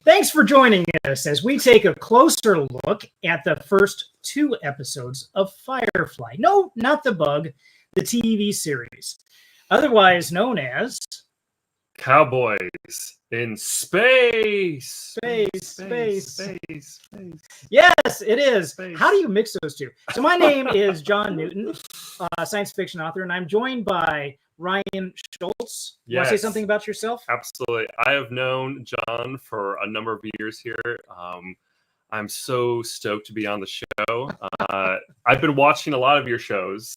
Thanks for joining us as we take a closer look at the first 2 episodes of Firefly. No, not the bug, the TV series, otherwise known as Cowboys in Space. Space. Yes, it is. Space. How do you mix those two? So my name is John Newton, science fiction author, and I'm joined by Ryan Schultz. You want to say something about yourself? Absolutely. I have known John for a number of years here. I'm so stoked to be on the show. I've been watching a lot of your shows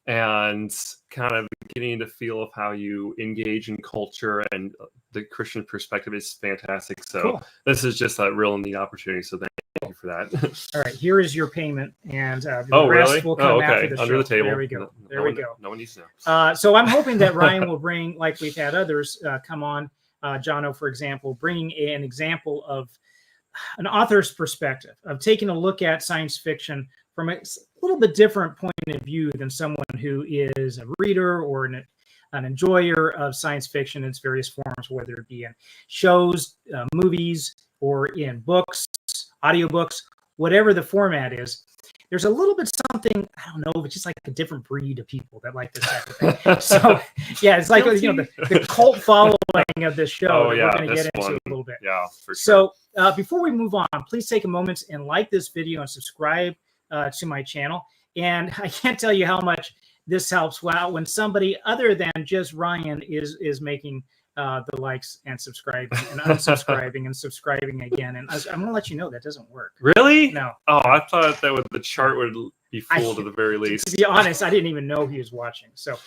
and kind of getting the feel of how you engage in culture, and the Christian perspective is fantastic. So cool. This is just a real neat opportunity. So thank you for that. All right, here is your payment, and the rest really? Will come after the Under show. the table. There we go. There we go. No one needs to know. So I'm hoping that Ryan will bring, like we've had others come on, Jono, for example, bringing an example of an author's perspective of taking a look at science fiction from a little bit different point of view than someone who is a reader or an enjoyer of science fiction in its various forms, whether it be in shows, movies, or in books, audiobooks, whatever the format is. There's a little bit something, I don't know, but just like a different breed of people that like this type of thing. So, yeah, it's like, the cult following of this show that we're going to get into a little bit. Yeah, for sure. So, before we move on, please take a moment and like this video and subscribe to my channel. And I can't tell you how much this helps when somebody other than just Ryan is making the likes and subscribing and unsubscribing and subscribing again. And I'm going to let you know that doesn't work. Really? No. Oh, I thought that the chart would be full to the very least. To be honest, I didn't even know he was watching. So,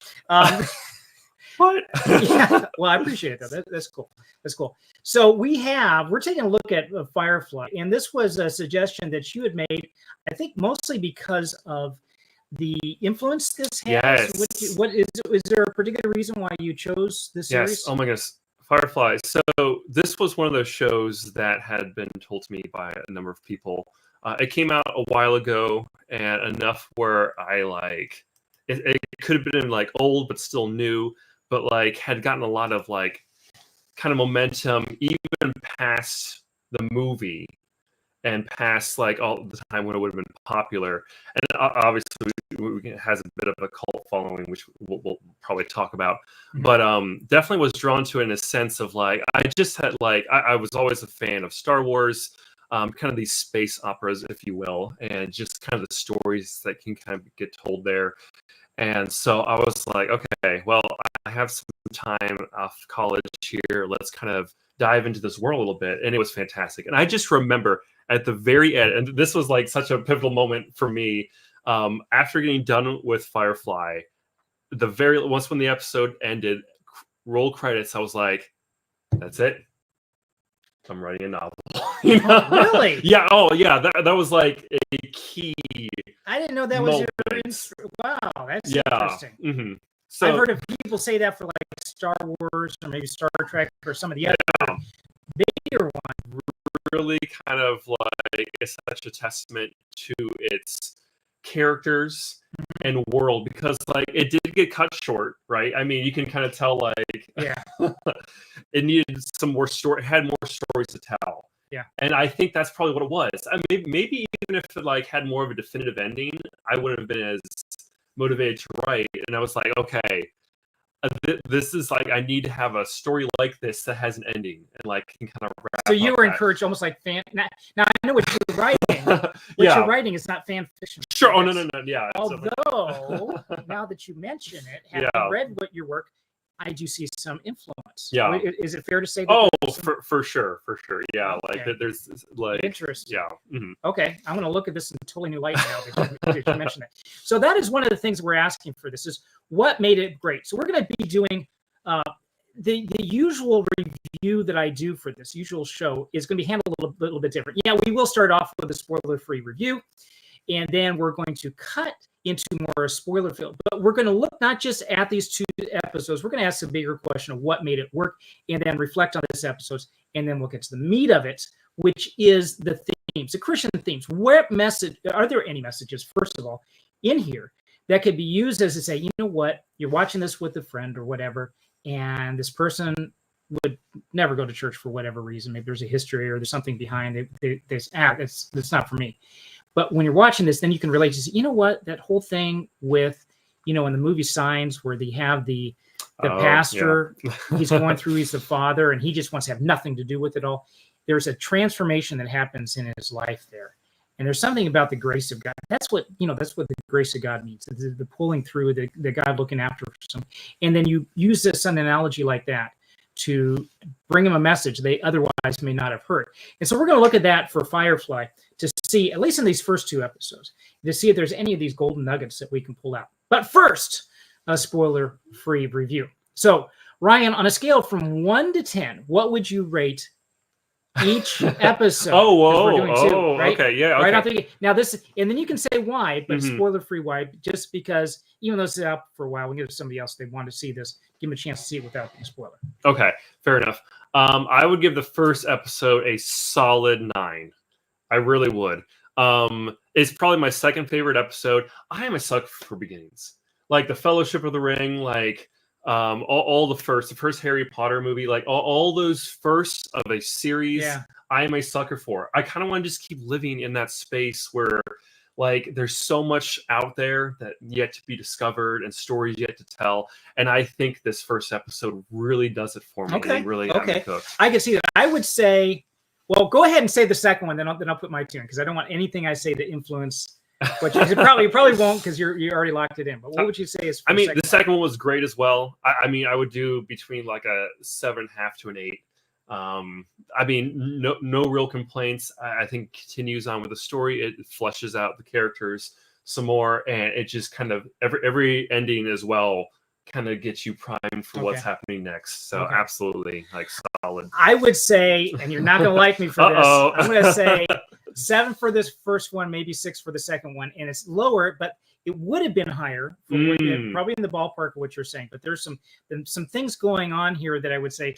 what? Yeah. Well, I appreciate it though. That's cool. That's cool. So we're taking a look at Firefly, and this was a suggestion that you had made, I think mostly because of the influence this has. Yes. What is there a particular reason why you chose this series? Yes. Oh my goodness. Firefly. So this was one of those shows that had been told to me by a number of people. It came out a while ago, and enough where I it could have been like old but still new, but like had gotten a lot of like kind of momentum even past the movie and past like all the time when it would have been popular. And obviously it has a bit of a cult following, which we'll probably talk about. Mm-hmm. But definitely was drawn to it in a sense of like, I just had like, I was always a fan of Star Wars, kind of these space operas, if you will, and just kind of the stories that can kind of get told there. And so I was like, okay, well, I have some time off college here. Let's kind of dive into this world a little bit. And it was fantastic. And I just remember at the very end, and this was like such a pivotal moment for me, after getting done with Firefly, once when the episode ended, roll credits, I was like, that's it. I'm writing a novel. You know? Oh, really? Yeah. Oh, yeah. That was like a key. I didn't know that was your. Wow, that's interesting. Mm-hmm. So, I've heard of people say that for like Star Wars or maybe Star Trek or some of the other bigger ones. Really kind of like it's such a testament to its characters and world, because like it did get cut short, right? I mean, you can kind of tell like it needed some more story, had more stories to tell. Yeah. And I think that's probably what it was. I mean, maybe even if it like had more of a definitive ending, I wouldn't have been as motivated to write. And I was like, okay, this is like, I need to have a story like this that has an ending and like can kind of wrap. So you were encouraged, almost like fan. Now I know what you're writing. What you're writing is not fan fiction. Sure. Oh no. Yeah. Although now that you mention it, having read what your work, I do see some influence. Yeah. Is it fair to say that? For sure. Yeah. Okay. Like there's like interesting. Yeah. Mm-hmm. Okay. I'm going to look at this in a totally new light now that you mentioned it. So that is one of the things we're asking for. This is what made it great. So we're going to be doing the usual review that I do for this usual show is going to be handled a little bit different. Yeah, we will start off with a spoiler-free review, and then we're going to cut into more spoiler-filled. But we're going to look not just at these 2 episodes. We're going to ask a bigger question of what made it work, and then reflect on this episodes, and then we'll get to the meat of it, which is the themes, the Christian themes. What message are there? Any messages, first of all, in here that could be used as to say, you know what, you're watching this with a friend or whatever, and this person would never go to church for whatever reason. Maybe there's a history or there's something behind it. That's not for me. But when you're watching this, then you can relate to say, you know what, that whole thing with, in the movie Signs, where they have the pastor, he's going through, he's the father, and he just wants to have nothing to do with it all. There's a transformation that happens in his life there. And there's something about the grace of God. That's what the grace of God means. The pulling through, the God looking after some. And then you use this an analogy like that to bring them a message they otherwise may not have heard. And so we're going to look at that for Firefly to see, at least in these first 2 episodes, to see if there's any of these golden nuggets that we can pull out. But first, a spoiler-free review. So, Ryan, on a scale from 1 to 10, what would you rate each episode? We're doing 2, right? Okay, yeah, okay. Right after now this, and then you can say why, but spoiler-free why, just because even though this is out for a while, we give somebody else they want to see this, give them a chance to see it without being a spoiler. Okay, fair enough. I would give the first episode a solid 9. I really would. It's probably my second favorite episode. I am a sucker for beginnings, like the Fellowship of the Ring, like all the first Harry Potter movie, like all those firsts of a series. Yeah. I am a sucker for. I kind of want to just keep living in that space where, like, there's so much out there that yet to be discovered and stories yet to tell. And I think this first episode really does it for me. Okay. Really got me hooked. I can see that. I would say, well, go ahead and say the second one, then I'll put my tune, because I don't want anything I say to influence what you probably won't, because you already locked it in. But what would you say is? The second one was great as well. I would do between like a 7.5 to an 8. No real complaints. I think continues on with the story. It fleshes out the characters some more, and it just kind of every ending as well kind of gets you primed for what's happening next. So absolutely, like, solid. I would say, and you're not going to like me for this, I'm going to say 7 for this first one, maybe 6 for the second one, and it's lower, but it would have been higher, probably in the ballpark of what you're saying. But there's some things going on here that I would say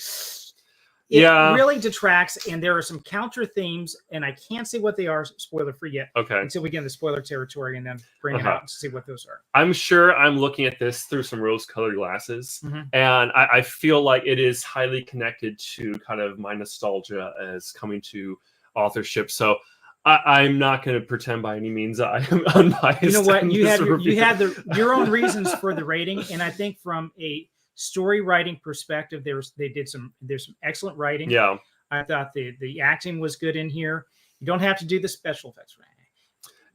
it really detracts, and there are some counter themes, and I can't say what they are, spoiler free yet. Okay. Until we get in the spoiler territory, and then bring it out to see what those are. I'm sure I'm looking at this through some rose-colored glasses, and I feel like it is highly connected to kind of my nostalgia as coming to authorship. So I'm not going to pretend by any means I am unbiased. You know what? You had your own reasons for the rating, and I think from a story writing perspective, there's some excellent writing. Yeah, I thought the acting was good in here. You don't have to do the special effects.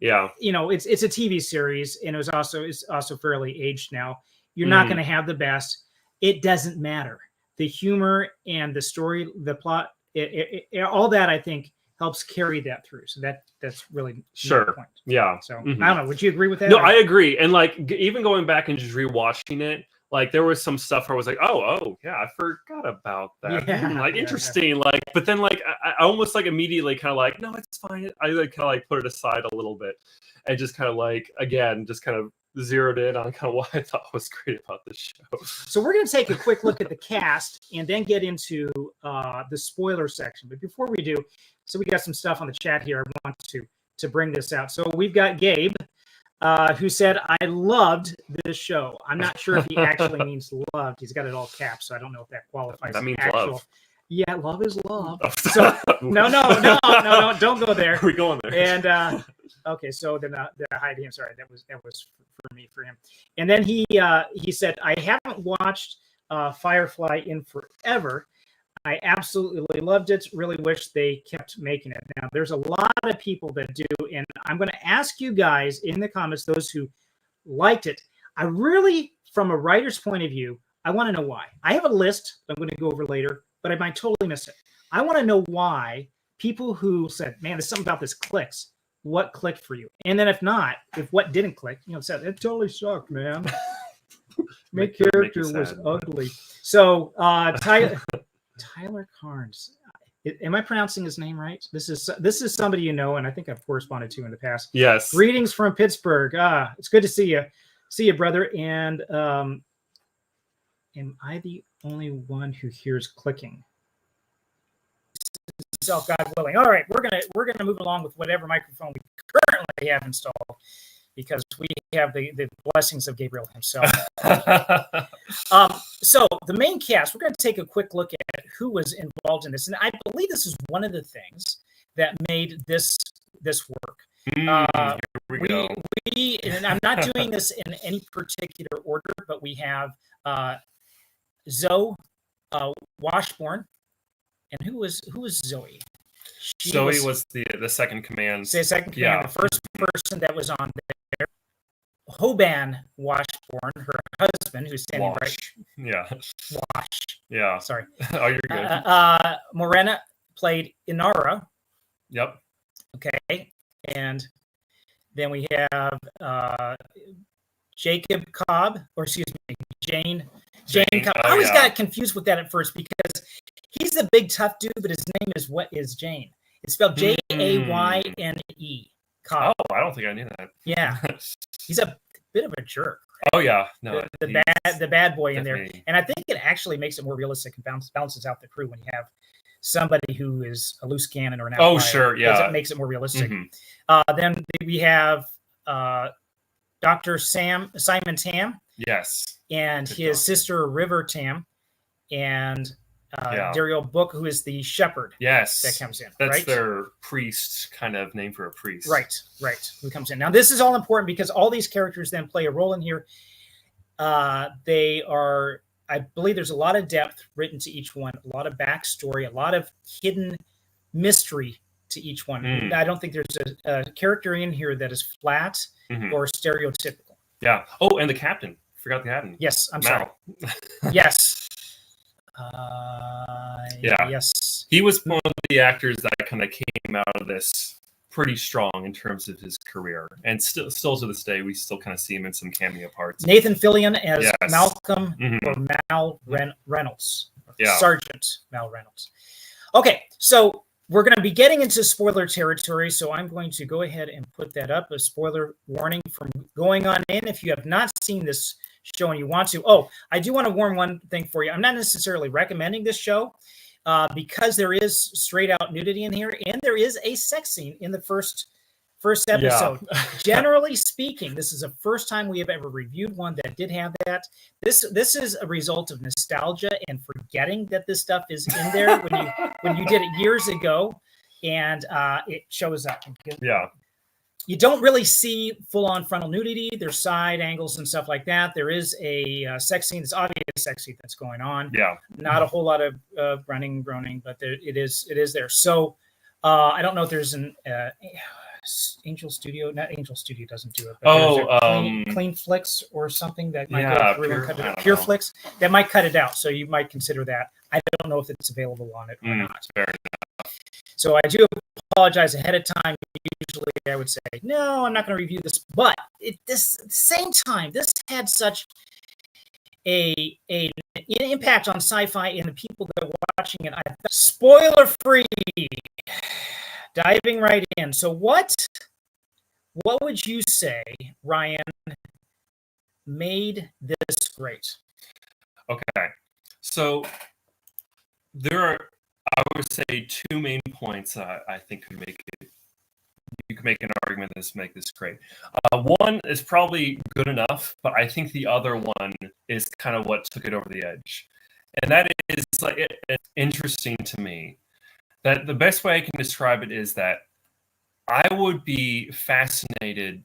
Yeah, it's a TV series, and it's also fairly aged now. You're not going to have the best. It doesn't matter. The humor and the story, the plot, all that, I think, helps carry that through. So that's really the point. Yeah. So I don't know. Would you agree with that? No, I agree. And like even going back and just rewatching it, like there was some stuff where I was like, oh yeah, I forgot about that. Yeah, interesting. Like, but then like I almost like immediately kind of like, no, it's fine. I like kind of like put it aside a little bit and just kind of like, again, just kind of zeroed in on kind of what I thought was great about this show. So we're going to take a quick look at the cast and then get into the spoiler section. But before we do, so we got some stuff on the chat here. I want to bring this out. So we've got Gabe, who said, I loved this show. I'm not sure if he actually means loved. He's got it all caps, so I don't know if that qualifies. That means love. Yeah, love is love. So no, don't go there. We're going there. And okay, so then hide him. Sorry, that was for him. And then he said, I haven't watched Firefly in forever. I absolutely loved it. Really wish they kept making it. Now, there's a lot of people that do, and I'm going to ask you guys in the comments, those who liked it. I really, from a writer's point of view, I want to know why. I have a list I'm going to go over later, but I might totally miss it. I want to know why people who said, man, there's something about this clicks. What clicked for you? And then if what didn't click, said, it totally sucked, man. My character was ugly. So Tyler Carnes. Am I pronouncing his name right? This is somebody and I think I've corresponded to in the past. Yes. Greetings from Pittsburgh. It's good to see you. See you, brother. And am I the only one who hears clicking? God willing. All right, we're gonna move along with whatever microphone we currently have installed. because we have the blessings of Gabriel himself. So the main cast, we're going to take a quick look at who was involved in this, and I believe this is one of the things that made this work. Here we go. We and I'm not doing this in any particular order, but we have Zoe Washburn, and who was Zoe? Zoe was the second command. The second command, the first person that was on there. Whedon Washburn, her husband, who's standing right. Yeah. Wash. Yeah. Sorry. Oh, you're good. Morena played Inara. Yep. Okay. And then we have Jacob Cobb, or excuse me, Jane Cobb. I always got confused with that at first because he's the big tough dude, but his name is Jane. It's spelled Jayne. Cobb. Oh, I don't think I knew that. Yeah. He's a bit of a jerk. Oh yeah, no, the bad boy in there, and I think it actually makes it more realistic and balances out the crew when you have somebody who is a loose cannon or an outlier. Oh sure, yeah, it makes it more realistic. Then we have Dr. Simon Tam, yes, and his sister River Tam, and Daryl Book, who is the shepherd. Yes, that comes in. That's right? their priest kind of name for a priest. Right. Who comes in. Now, this is all important because all these characters then play a role in here. They are, I believe there's a lot of depth written to each one, a lot of backstory, a lot of hidden mystery to each one. I don't think there's a character in here that is flat or stereotypical. Yeah. Oh, and the captain. Forgot the captain. Yes, I'm sorry. Yes. Yes. He was one of the actors that kind of came out of this pretty strong in terms of his career, and still to this day, we still kind of see him in some cameo parts. Nathan Fillion as Malcolm or Mal Reynolds, Sergeant Mal Reynolds. Okay, so we're going to be getting into spoiler territory, so I'm going to go ahead and put that up, a spoiler warning from going on in. If you have not seen this show and you want to, I do want to warn one thing for you. I'm not necessarily recommending this show because there is straight out nudity in here, and there is a sex scene in the first episode. Generally speaking, this is the first time we have ever reviewed one that did have that. This is a result of nostalgia and forgetting that this stuff is in there when you did it years ago, and it shows up. Yeah. You don't really see full-on frontal nudity. There's side angles and stuff like that. There is a sex scene. It's obvious sex scene that's going on. Yeah. Not a whole lot of running, groaning, but it is there. So I don't know if there's an Angel Studio. Not Angel Studio doesn't do it. But Clean Flicks or something that might go through and cut it out. Pure Flicks that might cut it out. So you might consider that. I don't know if it's available on it or not. Fair enough. So I do apologize ahead of time. Usually I would say, no, I'm not going to review this. But at this same time, this had such an impact on sci-fi and the people that are watching it. Spoiler free. Diving right in. So what would you say, Ryan, made this great? Okay. So there are, I would say, two main points I think could make it. You could make an argument to make this great. One is probably good enough, but I think the other one is kind of what took it over the edge, and that is like it's interesting to me. That the best way I can describe it is that I would be fascinated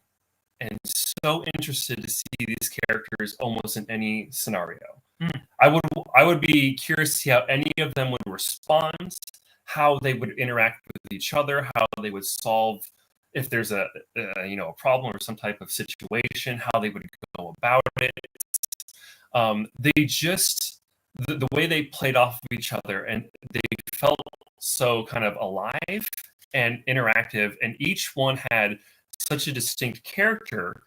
and so interested to see these characters almost in any scenario. I would be curious to see how any of them would respond, how they would interact with each other, how they would solve if there's a problem or some type of situation, how they would go about it. They just the way they played off of each other, and they felt so kind of alive and interactive, and each one had such a distinct character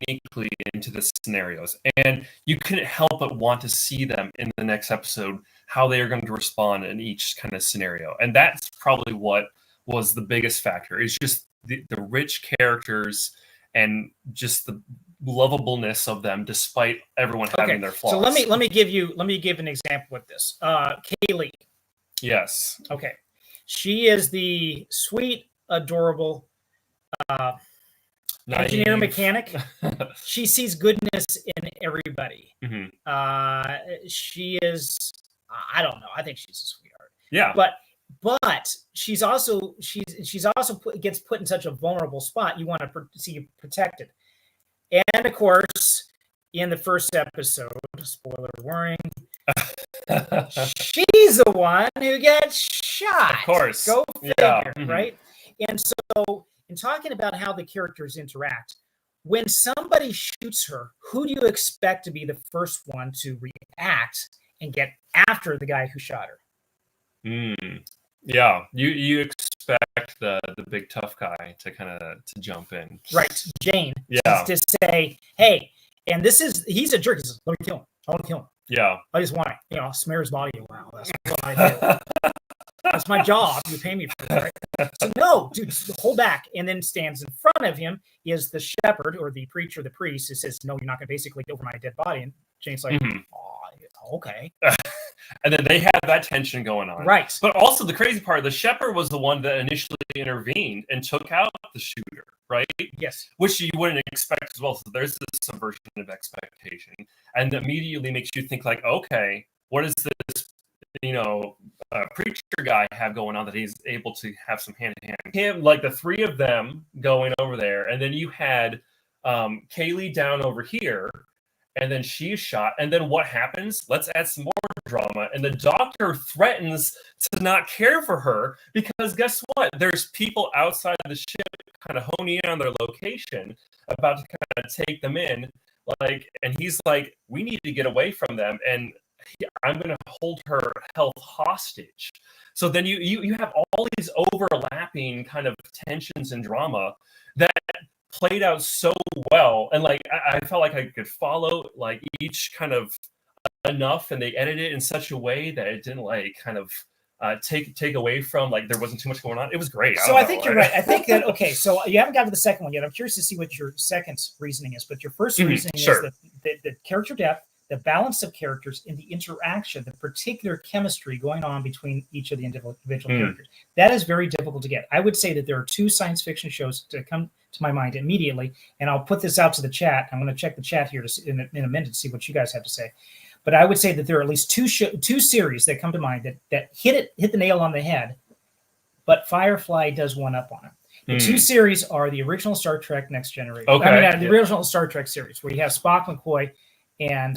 uniquely into the scenarios, and you couldn't help but want to see them in the next episode, how they are going to respond in each kind of scenario. And that's probably what was the biggest factor, is just the rich characters and just the lovableness of them despite everyone having their flaws. So let me give an example with this. Kaylee. Yes. Okay. She is the sweet, adorable engineer, mechanic. She sees goodness in everybody. She is, I don't know. I think she's a sweetheart. Yeah. But she's also gets put in such a vulnerable spot. You want to see you protected. And of course, in the first episode, spoiler warning, she's the one who gets shot. Of course. Go figure, right? And so, in talking about how the characters interact, when somebody shoots her, who do you expect to be the first one to react and get after the guy who shot her? Yeah, you expect the big tough guy to jump in, right? Jane, yeah, to say, hey, and he's a jerk. He says, let me kill him. I want to kill him. Yeah, I just want to, smear his body around. That's what I do. That's my job. You pay me for it, right? So no, dude, hold back. And then stands in front of him is the shepherd or the preacher, the priest, who says, no, you're not going to basically go over my dead body. And Jane's like, oh, okay. And then they have that tension going on. Right. But also the crazy part, the shepherd was the one that initially intervened and took out the shooter, right? Yes. Which you wouldn't expect as well. So there's this subversion of expectation. And immediately makes you think like, okay, what is this, preacher guy have going on that he's able to have some hand-in-hand? Him, like the three of them going over there. And then you had Kaylee down over here. And then she's shot. And then what happens? Let's add some more drama. And the doctor threatens to not care for her because guess what? There's people outside of the ship kind of honing in on their location about to kind of take them in. And he's like, we need to get away from them. And I'm going to hold her health hostage. So then you have all these overlapping kind of tensions and drama that played out so well, and I felt like I could follow each kind of enough, and they edited it in such a way that it didn't take away from there wasn't too much going on. It was great. So I think you're right. I think that okay. So you haven't got to the second one yet. I'm curious to see what your second reasoning is, but your first reasoning is the character depth, the balance of characters, and the interaction, the particular chemistry going on between each of the individual characters. That is very difficult to get. I would say that there are two science fiction shows to come to my mind immediately, and I'll put this out to the chat. I'm going to check the chat here in a minute to see what you guys have to say. But I would say that there are at least two series that come to mind that hit the nail on the head, but Firefly does one up on it. The two series are the original Star Trek Next Generation. Okay. The original Star Trek series where you have Spock, McCoy, and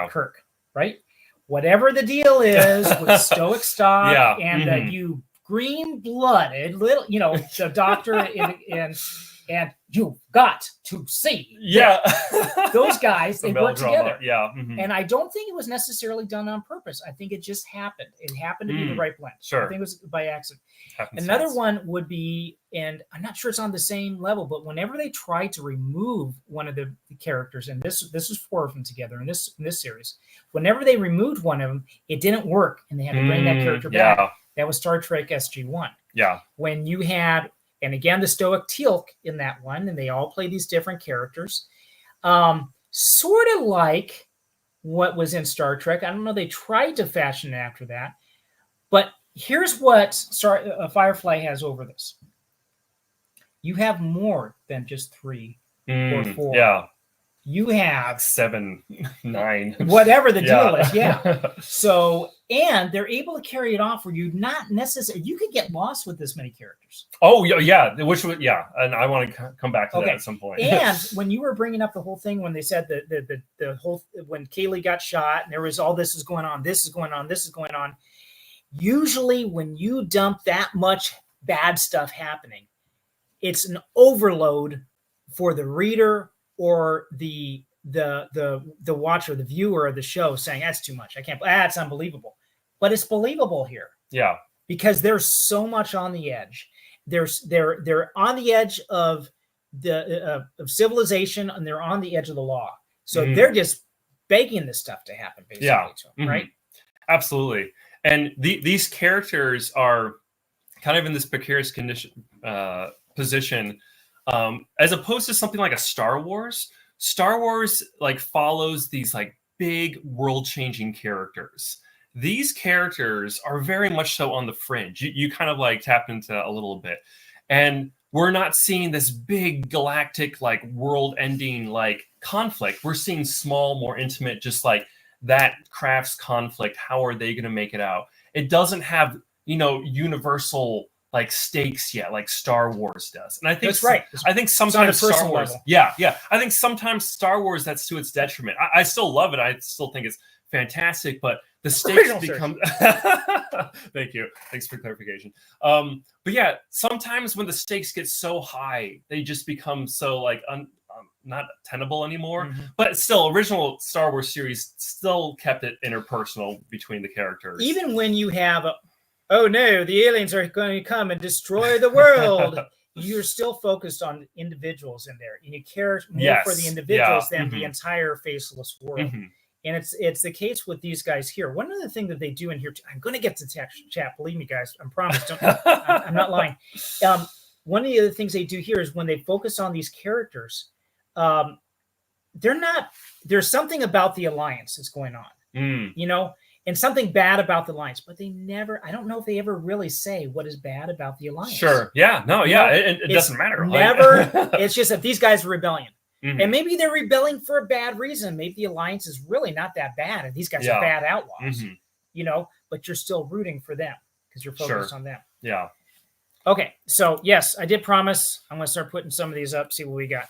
Kirk, right? Whatever the deal is with Stoic Stock and you green-blooded little, the doctor and you've got to see. Yeah. Those guys, they work together. Yeah. And I don't think it was necessarily done on purpose. I think it just happened. It happened to be the right blend. Sure. I think it was by accident. Another one would be, and I'm not sure it's on the same level, but whenever they tried to remove one of the characters, and this is four of them together in this series, whenever they removed one of them, it didn't work, and they had to bring that character back. That was Star Trek SG-1. Yeah. When you had, and again, the Stoic Teal'c in that one, and they all play these different characters. Sort of like what was in Star Trek. I don't know, they tried to fashion it after that. But here's what Firefly has over this. You have more than just 3 or 4. Yeah. You have 7, 9. Whatever the deal is, yeah. So, and they're able to carry it off where you're not necessarily, you could get lost with this many characters. Oh, yeah. And I want to come back to that at some point. And when you were bringing up the whole thing, when they said the whole, when Kaylee got shot and there was all this is going on, this is going on, this is going on. Usually when you dump that much bad stuff happening, it's an overload for the reader or the watcher, the viewer of the show saying, that's too much. I can't, it's unbelievable. But it's believable here. Yeah. Because there's so much on the edge. They're on the edge of of civilization, and they're on the edge of the law. So they're just begging this stuff to happen, basically, to them, right? Absolutely. And these characters are kind of in this precarious position, as opposed to something like a Star Wars. Star Wars follows these big world-changing characters. These characters are very much so on the fringe. You kind of tapped into a little bit. And we're not seeing this big galactic like world-ending like conflict. We're seeing small, more intimate, just like that crafts conflict. How are they going to make it out? It doesn't have, universal like stakes yet, like Star Wars does. And I think that's right. I think sometimes Star Wars, level. yeah. I think sometimes Star Wars, that's to its detriment. I still love it. I still think it's fantastic, but the stakes become. Thank you. Thanks for clarification. But yeah, sometimes when the stakes get so high, they just become so like not tenable anymore. Mm-hmm. But still, original Star Wars series still kept it interpersonal between the characters. Even when you have oh no, the aliens are going to come and destroy the world. You're still focused on individuals in there, and you care more for the individuals than the entire faceless world. Mm-hmm. And it's the case with these guys here. One other thing that they do in here, I'm going to get to chat. Believe me, guys, I promise. I'm not lying. One of the other things they do here is when they focus on these characters, there's something about the Alliance that's going on, and something bad about the Alliance, but they never, I don't know if they ever really say what is bad about the Alliance. Sure. Yeah. No, yeah. It doesn't matter. Never. It's just that these guys are rebellion. Mm-hmm. And maybe they're rebelling for a bad reason. Maybe the Alliance is really not that bad, and these guys are bad outlaws, but you're still rooting for them because you're focused on them. Yeah. Okay. So yes, I did promise I'm going to start putting some of these up, see what we got.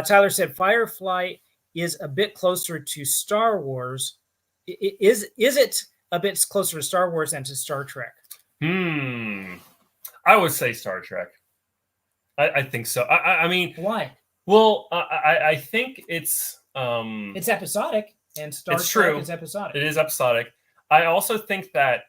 Tyler said Firefly is a bit closer to Star Wars. Is it a bit closer to Star Wars than to Star Trek? I would say Star Trek. I think so. I mean, why? Well, I think it's episodic, and Star Trek is episodic. It is episodic. I also think that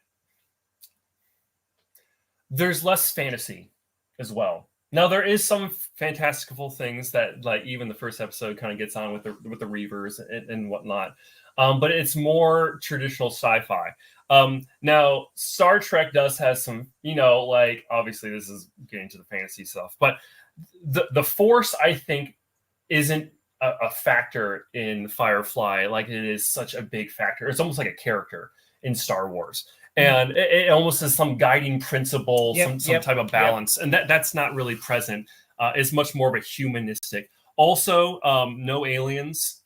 there's less fantasy as well. Now, there is some fantastical things that, like, even the first episode kind of gets on with the Reavers and whatnot. But it's more traditional sci-fi. Now, Star Trek does have some, like, obviously this is getting to the fantasy stuff, but the Force, I think, isn't a factor in Firefly like it is such a big factor. It's almost like a character in Star Wars. And it almost is some guiding principle, some type of balance. And that's not really present. It's much more of a humanistic. Also, no aliens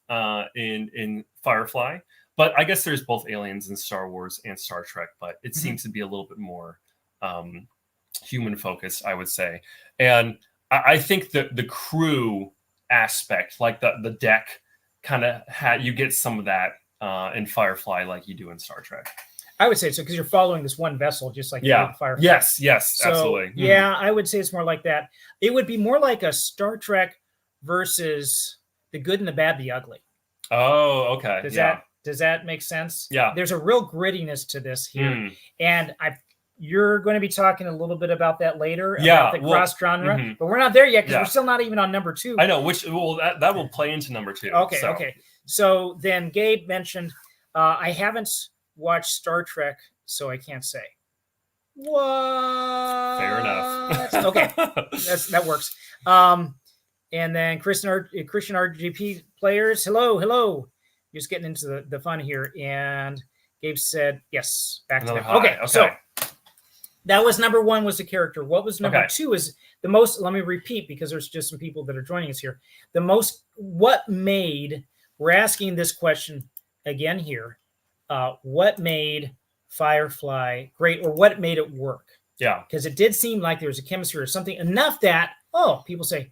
in Firefly. But I guess there's both aliens in Star Wars and Star Trek. But it seems to be a little bit more human focused, I would say. And I think the crew aspect, like the deck, kind of you get some of that in Firefly like you do in Star Trek. I would say so because you're following this one vessel, just like you did Firefly. Yes, so, absolutely. Yeah, I would say it's more like that. It would be more like a Star Trek versus the good and the bad, the ugly. Oh, okay. Does that make sense? Yeah. There's a real grittiness to this here, and you're going to be talking a little bit about that later. About the cross genre, but we're not there yet because we're still not even on number 2. I know that will play into number 2. Okay. So then Gabe mentioned I haven't watched Star Trek, so I can't say. What? Fair enough. Okay, that works. And then Christian RGP players, hello. Just getting into the fun here, and Gabe said yes. Back to that. Okay, so that was number 1 was the character. What was number 2 is the most. Let me repeat because there's just some people that are joining us here. What made? We're asking this question again here. What made Firefly great, or what made it work? Yeah, because it did seem like there was a chemistry or something enough that people say,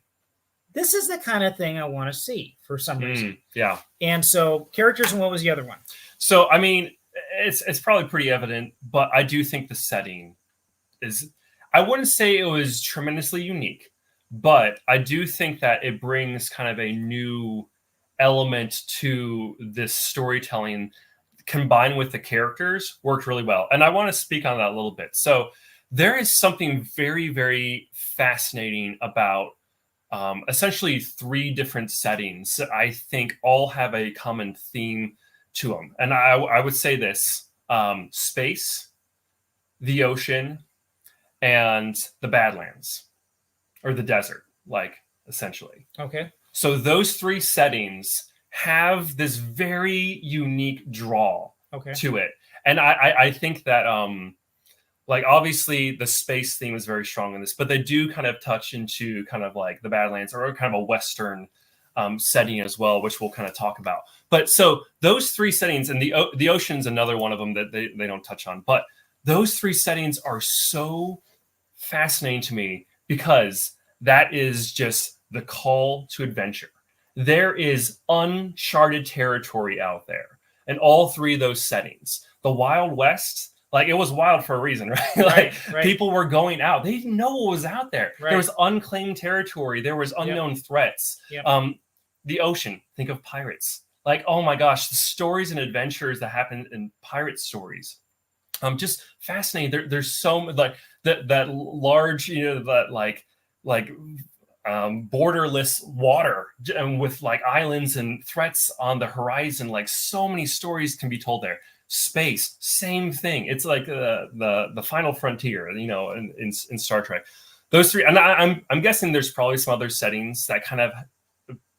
this is the kind of thing I want to see for some reason. Yeah. And so characters, and what was the other one? So, I mean, it's probably pretty evident, but I do think the setting is, I wouldn't say it was tremendously unique, but I do think that it brings kind of a new element to this storytelling combined with the characters worked really well. And I want to speak on that a little bit. So there is something very, very fascinating about essentially 3 different settings that I think all have a common theme to them. And I would say this, space, the ocean, and the Badlands, or the desert, like, essentially. Okay. So those 3 settings have this very unique draw to it. And I think that like obviously the space theme is very strong in this, but they do kind of touch into kind of like the Badlands or kind of a Western setting as well, which we'll kind of talk about. But so those three settings, and the ocean's another one of them that they don't touch on. But those three settings are so fascinating to me because that is just the call to adventure. There is uncharted territory out there in all three of those settings. The Wild West, like it was wild for a reason, right? Like right. people were going out. They didn't know what was out there. Right. There was unclaimed territory. There was unknown threats. Yep. The ocean, think of pirates. Like, oh my gosh, the stories and adventures that happen in pirate stories. Just fascinating. There's so much, like that large, that like borderless water and with like islands and threats on the horizon. Like so many stories can be told there. Space, same thing. It's like the final frontier, in Star Trek. Those three, and I'm guessing there's probably some other settings that kind of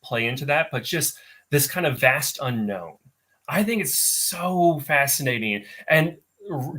play into that, but just this kind of vast unknown. I think it's so fascinating and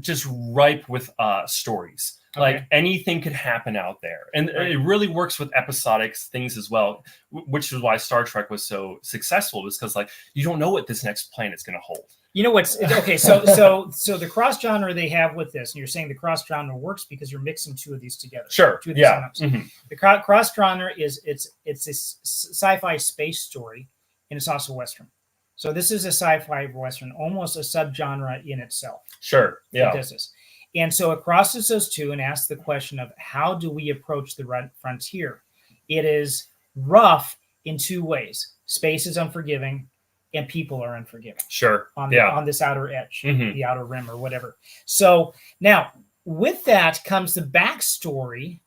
just ripe with stories. Okay. Like anything could happen out there. And it really works with episodic things as well, which is why Star Trek was so successful, because like you don't know what this next planet's going to hold. You know what's okay? So the cross genre they have with this, and you're saying the cross genre works because you're mixing two of these together. Sure. Two of these mm-hmm. The cross genre is it's a sci-fi space story, and it's also Western. So this is a sci-fi Western, almost a subgenre in itself. Sure. Yeah. It does this. And so it crosses those two and asks the question of how do we approach the frontier? It is rough in two ways. Space is unforgiving and people are unforgiving. Sure. On this outer edge, mm-hmm. the outer rim or whatever. So now with that comes the backstory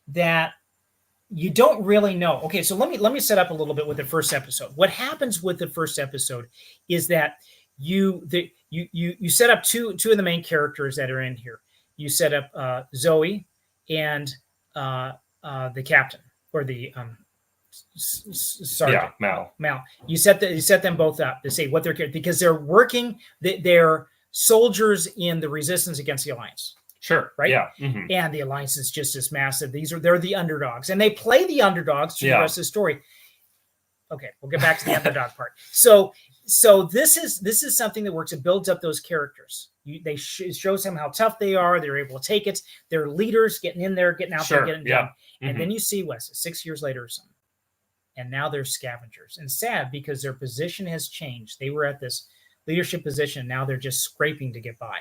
that you don't really know. Okay, so let me set up a little bit with the first episode. What happens with the first episode is that you set up two of the main characters that are in here. You set up Zoe and the captain or the sergeant. Mal. You set them both up to say what they're, because they're working. They're soldiers in the resistance against the Alliance. Sure. Right. Yeah. Mm-hmm. And the Alliance is just as massive. They're the underdogs, and they play the underdogs through the rest of the story. Okay, we'll get back to the underdog part. So this is something that works. It builds up those characters. It shows them how tough they are. They're able to take it. They're leaders, getting in there, getting out there, getting done. Mm-hmm. And then you see Wes 6 years later or something, and now they're scavengers. And sad because their position has changed. They were at this leadership position. Now they're just scraping to get by.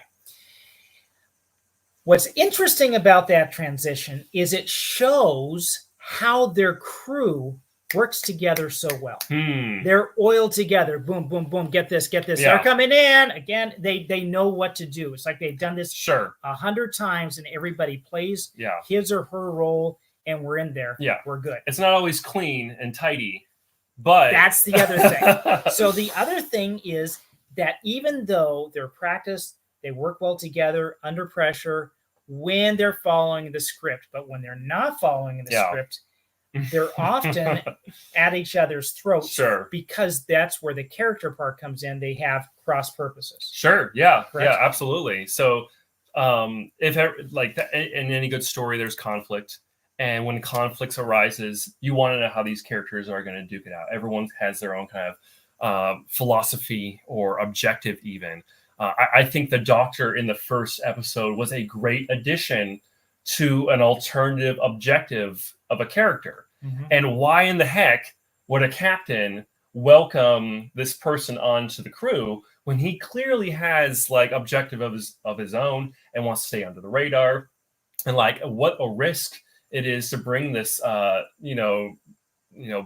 What's interesting about that transition is it shows how their crew works together so well. They're oiled together. Boom, boom, boom. Get this. Yeah. They're coming in. Again, they know what to do. It's like they've done this 100 times, and everybody plays his or her role, and we're in there. Yeah. We're good. It's not always clean and tidy, but... That's the other thing. So the other thing is that even though they're practiced, they work well together under pressure when they're following the script. But when they're not following the script, they're often at each other's throats because that's where the character part comes in. They have cross purposes. Sure. Yeah. Correct? Yeah, absolutely. So if like in any good story, there's conflict. And when conflicts arises, you want to know how these characters are going to duke it out. Everyone has their own kind of philosophy or objective even. I think the Doctor in the first episode was a great addition to an alternative objective of a character. Mm-hmm. And why in the heck would a captain welcome this person onto the crew when he clearly has like objective of his own and wants to stay under the radar? And like what a risk it is to bring this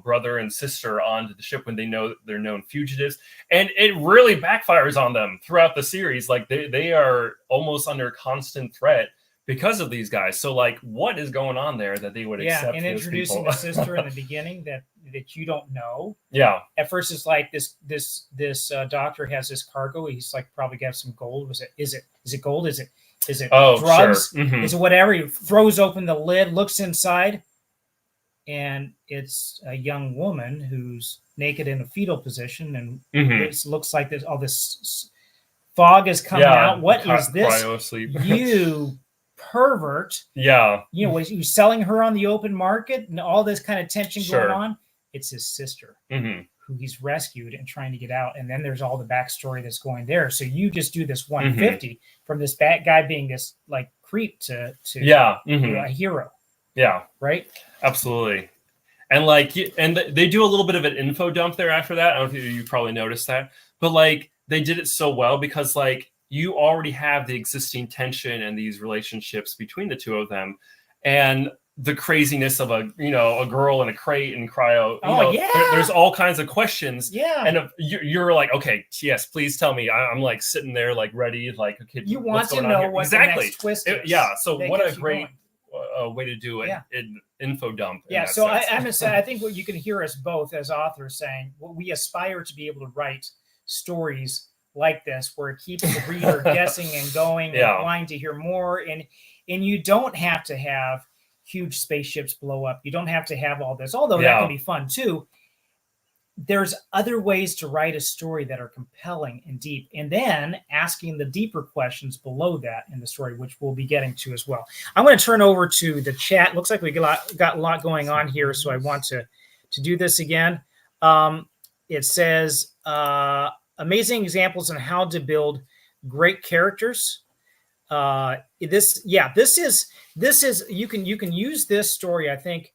brother and sister onto the ship when they know they're known fugitives, and it really backfires on them throughout the series. Like they are almost under constant threat because of these guys. So like, what is going on there that they would accept? And introducing the sister in the beginning that you don't know. Yeah. At first, it's like this doctor has this cargo. He's like probably got some gold. Is it gold? Is it drugs? Sure. Mm-hmm. Is it whatever? He throws open the lid, looks inside. And it's a young woman who's naked in a fetal position, and it looks like all this fog is coming out. What is this? Cryosleep. You pervert. Yeah. You know, he's selling her on the open market and all this kind of tension going on. It's his sister who he's rescued and trying to get out. And then there's all the backstory that's going there. So you just do this 150 from this bad guy being this like creep to you know, a hero. Yeah. Right. Absolutely. And like, and they do a little bit of an info dump there after that. I don't know if you probably noticed that, but like they did it so well because like you already have the existing tension and these relationships between the two of them, and the craziness of a girl in a crate and cryo. There's all kinds of questions. Yeah. And if you're like, okay, yes, please tell me. I'm like sitting there like ready, like okay, you want to know what the next twist is. So what a great way to do an info dump. So I think what you can hear us both as authors saying, we aspire to be able to write stories like this where it keeps the reader guessing and going and wanting to hear more. And you don't have to have huge spaceships blow up. You don't have to have all this, although that can be fun too. There's other ways to write a story that are compelling and deep, and then asking the deeper questions below that in the story, which we'll be getting to as well. I'm going to turn over to the chat. Looks like we got a lot going on here, so I want to do this again. It says, amazing examples on how to build great characters. This is you can use this story, I think,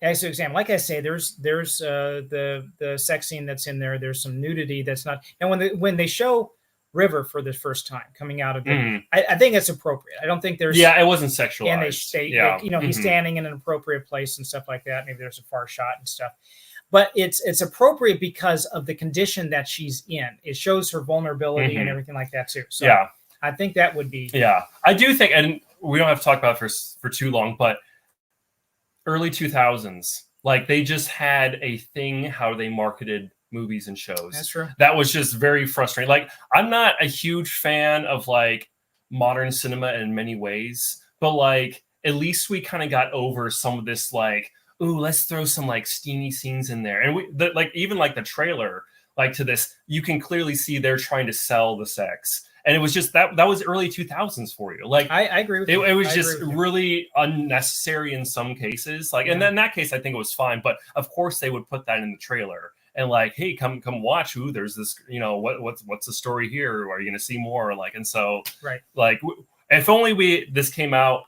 as an example. Like I say, there's the sex scene that's in there. There's some nudity that's not. And when they show River for the first time coming out of it, I think it's appropriate. I don't think there's it wasn't sexualized. And they stay, he's standing in an appropriate place and stuff like that. Maybe there's a far shot and stuff. But it's appropriate because of the condition that she's in. It shows her vulnerability and everything like that too. So I think that would be. Yeah, I do think, and we don't have to talk about it for too long, but early 2000s, like they just had a thing how they marketed movies and shows. That's true. That was just very frustrating. Like I'm not a huge fan of like modern cinema in many ways, but like at least we kind of got over some of this like, ooh, let's throw some like steamy scenes in there. And even like the trailer, like to this, you can clearly see they're trying to sell the sex. And it was just that was early 2000s for you. Like I agree with you. It was just really unnecessary in some cases. Like, and then in that case, I think it was fine. But of course, they would put that in the trailer and like, hey, come watch. Ooh, there's this. What's the story here? Are you going to see more? Like, and so like, if only this came out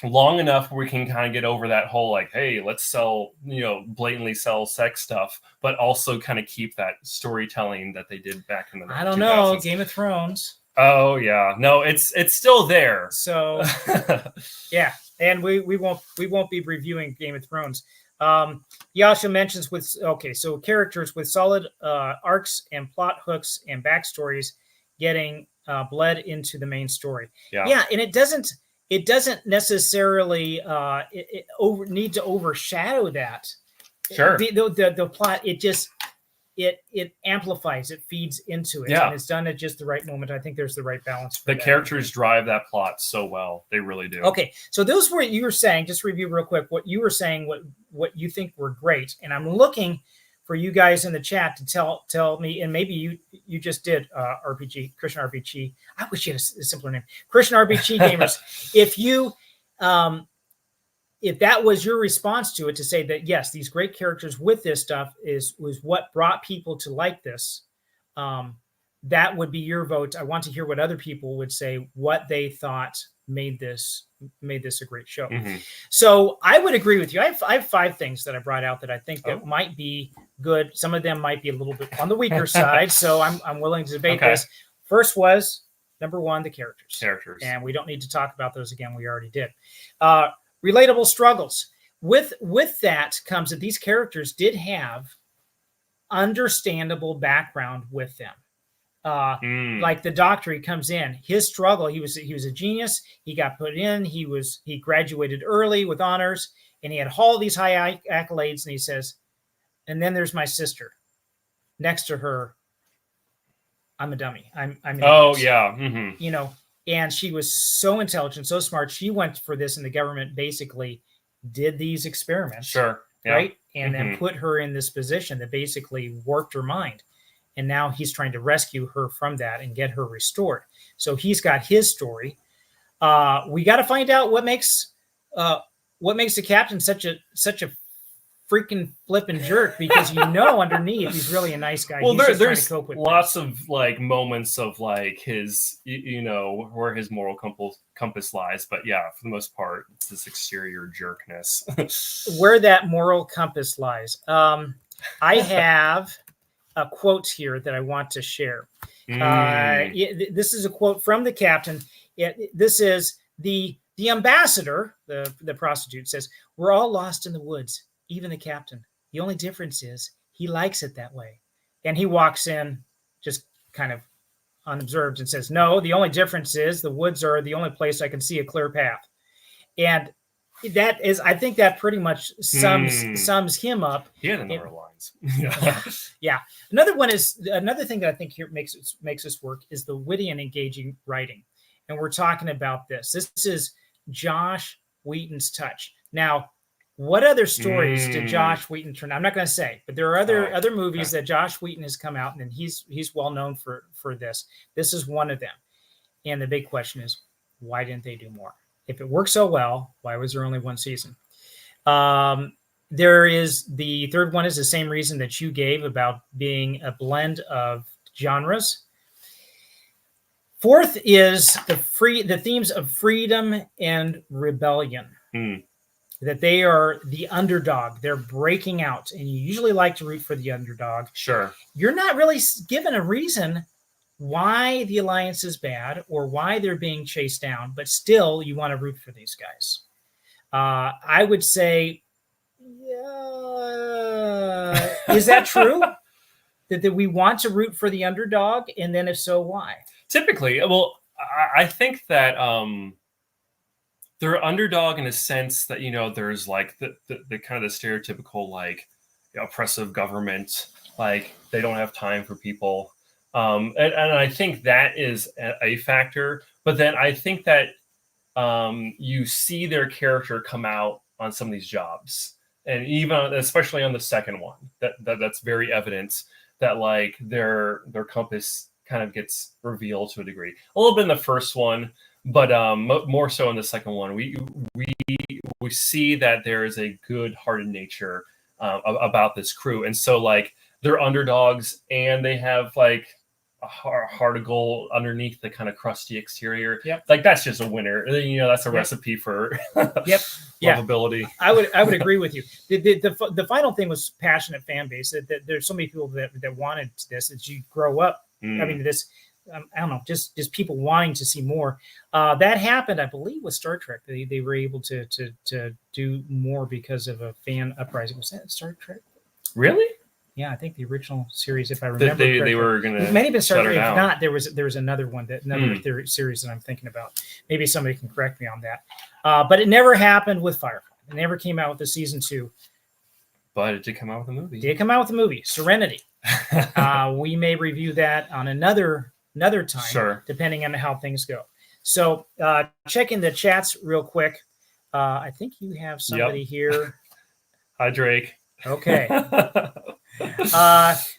long enough where we can kind of get over that whole like, hey, let's sell, blatantly sell sex stuff, but also kind of keep that storytelling that they did back in the 2000s. I don't know, Game of Thrones. Oh yeah, no, it's still there. So yeah, and we won't be reviewing Game of Thrones. He also mentions so characters with solid arcs and plot hooks and backstories getting bled into the main story. Yeah, and it doesn't necessarily need to overshadow that. Sure. The plot, it amplifies, it feeds into it, and it's done at just the right moment. I think there's the right balance. The characters drive that plot so well; they really do. Okay, so those were what you were saying. Just review real quick what you were saying, what you think were great, and I'm looking for you guys in the chat to tell me, and maybe you just did RPG, Christian RPG. I wish you had a simpler name, Christian RPG gamers. If that was your response to it, to say that yes, these great characters with this stuff was what brought people to like this, that would be your vote. I want to hear what other people would say, what they thought made this a great show. So I would agree with you. I have 5 things that I brought out that I think that might be good. Some of them might be a little bit on the weaker side, so I'm willing to debate this. First was number 1, the characters, and we don't need to talk about those again. We already did. Relatable struggles. With that comes that these characters did have understandable background with them. Like the doctor, he comes in, his struggle, he was a genius. He got put in, he graduated early with honors, and he had all these high accolades. And he says, and then there's my sister next to her. I'm a dummy. I'm and she was so intelligent, so smart. She went for this, and the government basically did these experiments. Right. And then put her in this position that basically warped her mind. And now he's trying to rescue her from that and get her restored. So he's got his story. We got to find out what makes the captain such a freaking flipping jerk, because underneath he's really a nice guy. Well, there's lots of like moments of like his, where his moral compass lies. But yeah, for the most part, it's this exterior jerkness. Where that moral compass lies. I have a quote here that I want to share. This is a quote from the captain. This is the ambassador, the prostitute says, "We're all lost in the woods, even the captain. The only difference is he likes it that way." And he walks in just kind of unobserved and says, "No, the only difference is the woods are the only place I can see a clear path." And I think that pretty much sums him up. He had a number of lines. Yeah. Another thing that I think here makes this work is the witty and engaging writing. And we're talking about this. This is Josh Whedon's touch. Now, what other stories did Josh Whedon turn? I'm not going to say, but there are other movies that Josh Whedon has come out, and he's well known for this. This is one of them. And the big question is, why didn't they do more? If it worked so well, why was there only one season? There is the third one is the same reason that you gave about being a blend of genres. Fourth is the themes of freedom and rebellion. That they are the underdog. They're breaking out, and you usually like to root for the underdog. Sure. You're not really given a reason why the alliance is bad or why they're being chased down, but still you want to root for these guys. I would say, is that true? that we want to root for the underdog? And then if so, why? Typically, well, I think that they're underdog in a sense that, there's like the kind of the stereotypical like oppressive government, like they don't have time for people. And I think that is a factor. But then I think that you see their character come out on some of these jobs, and even especially on the second one, that's very evident that like their compass kind of gets revealed to a degree. A little bit in the first one, but more so in the second one. We see that there is a good-hearted nature about this crew, and so like they're underdogs, and they have like a heart of gold underneath the kind of crusty exterior. Yep. Like that's just a winner. That's a recipe for lovability. I would agree with you. The final thing was passionate fan base. That there's so many people that wanted this as you grow up. I mean, this I don't know, just people wanting to see more. That happened, I believe, with Star Trek. They were able to do more because of a fan uprising. Was that Star Trek? Really? Yeah, I think the original series, if I remember correctly, they were going to. It may have been Star Trek. If not, there was another one series that I'm thinking about. Maybe somebody can correct me on that. But it never happened with Firefly. It never came out with the season 2. But it did come out with a movie. Serenity. We may review that on another time, sure, depending on how things go. So checking the chats real quick. I think you have somebody here. Hi, Drake. Okay.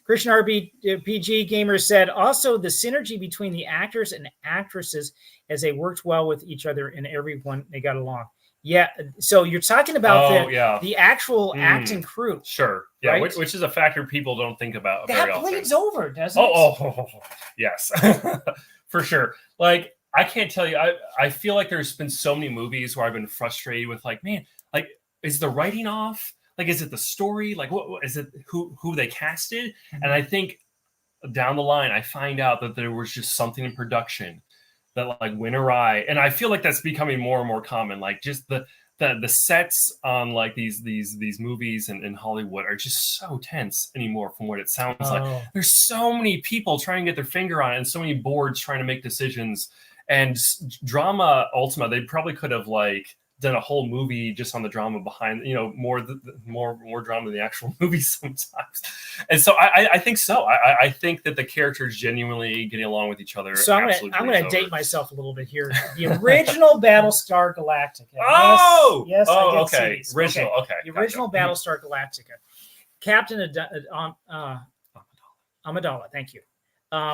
Christian RBPG Gamer said, also the synergy between the actors and actresses as they worked well with each other and everyone, they got along. Yeah. So you're talking about the actual acting crew. Sure. Yeah. Right? Which is a factor people don't think about very often. That bleeds over, doesn't it? Oh, yes. For sure. Like, I can't tell you, I feel like there's been so many movies where I've been frustrated with like, man, like, is the writing off? Like, is it the story? Like, what is it? Who they casted? Mm-hmm. And I think down the line, I find out that there was just something in production that like went awry, and I feel like that's becoming more and more common. Like, just the sets on like these movies in Hollywood are just so tense anymore. From what it sounds like, there's so many people trying to get their finger on it, and so many boards trying to make decisions. And drama, Ultima, they probably could have like done a whole movie just on the drama behind, more drama than the actual movie sometimes. And so I think so. I think that the characters genuinely getting along with each other. So I'm going to date myself a little bit here. The original Battlestar Galactica. Yes. Okay. Original. Okay. The original Battlestar Galactica. Captain Amidala. Thank you.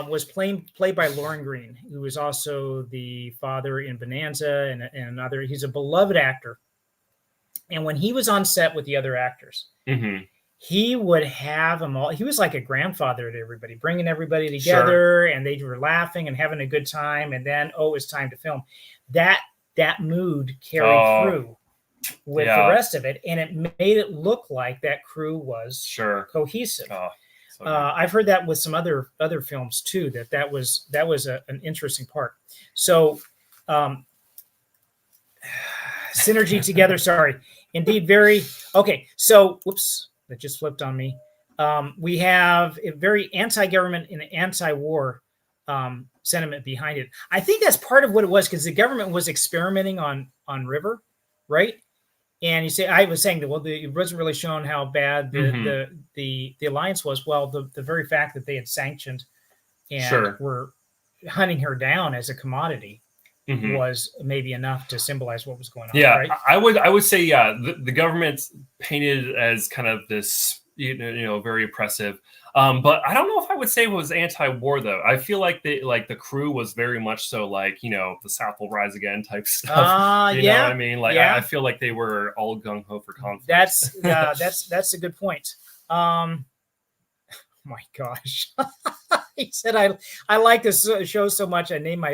was played by Lauren Green, who was also the father in Bonanza and another. He's a beloved actor. And when he was on set with the other actors, he would have them all. He was like a grandfather to everybody, bringing everybody together, and they were laughing and having a good time. And then, it was time to film. That mood carried through with the rest of it, and it made it look like that crew was cohesive. I've heard that with some other films too. That was an interesting part. So synergy together. Sorry, indeed, very okay. So whoops, that just flipped on me. We have a very anti-government and anti-war sentiment behind it. I think that's part of what it was, because the government was experimenting on River, right? And you say, I was saying that, it wasn't really shown how bad the alliance was. Well, the very fact that they had sanctioned and were hunting her down as a commodity was maybe enough to symbolize what was going on. Yeah, right? I would say, the government painted as kind of this, very oppressive. But I don't know if I would say it was anti-war, though. I feel like the crew was very much so the South will rise again type stuff. You know what I mean? I feel like they were all gung ho for conflict. That's a good point. My gosh. He said, I like this show so much, I named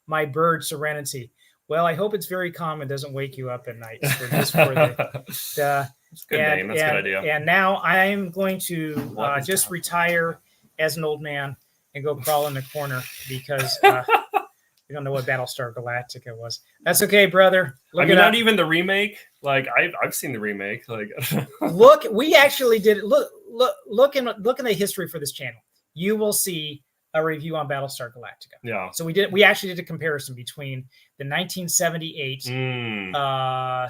my bird Serenity. Well, I hope it's very calm and doesn't wake you up at night. That's a good name. That's a good idea. And now I'm going to just retire as an old man and go crawl in the corner, because we don't know what Battlestar Galactica was. That's okay, brother. Not even the remake. I've seen the remake. Look, we actually did it. Look in the history for this channel. You will see a review on Battlestar Galactica. Yeah. So we actually did a comparison between the 1978,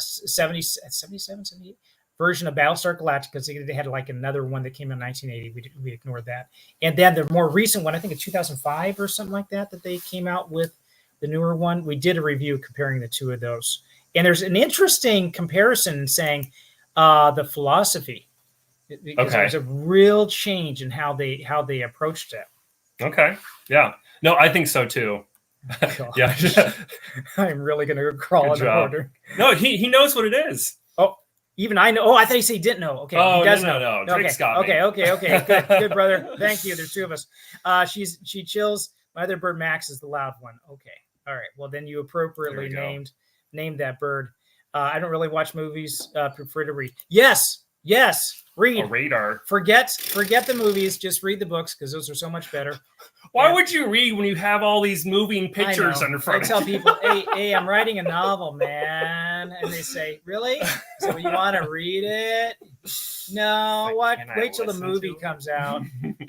77, 78 version of Battlestar Galactica, because they had another one that came in 1980. We ignored that. And then the more recent one, I think in 2005 or something like that they came out with the newer one. We did a review comparing the two of those. And there's an interesting comparison saying the philosophy, because there's a real change in how they approached it. Okay. Yeah. No, I think so too. Yeah. I'm really going to crawl in the corner. No, he knows what it is. Oh, even I know. Oh, I thought he said he didn't know. Okay. Oh, he does no. Drake's got me. Okay. Good, brother. Thank you. There's two of us. She chills. My other bird, Max, is the loud one. Okay. All right. Well, then you appropriately named that bird. I don't really watch movies. Prefer to read. Yes. Read. A radar. Forget the movies. Just read the books, because those are so much better. Why would you read when you have all these moving pictures on the front? I tell people, hey, I'm writing a novel, man. And they say, really? So you want to read it? No, what? Wait till the movie comes out.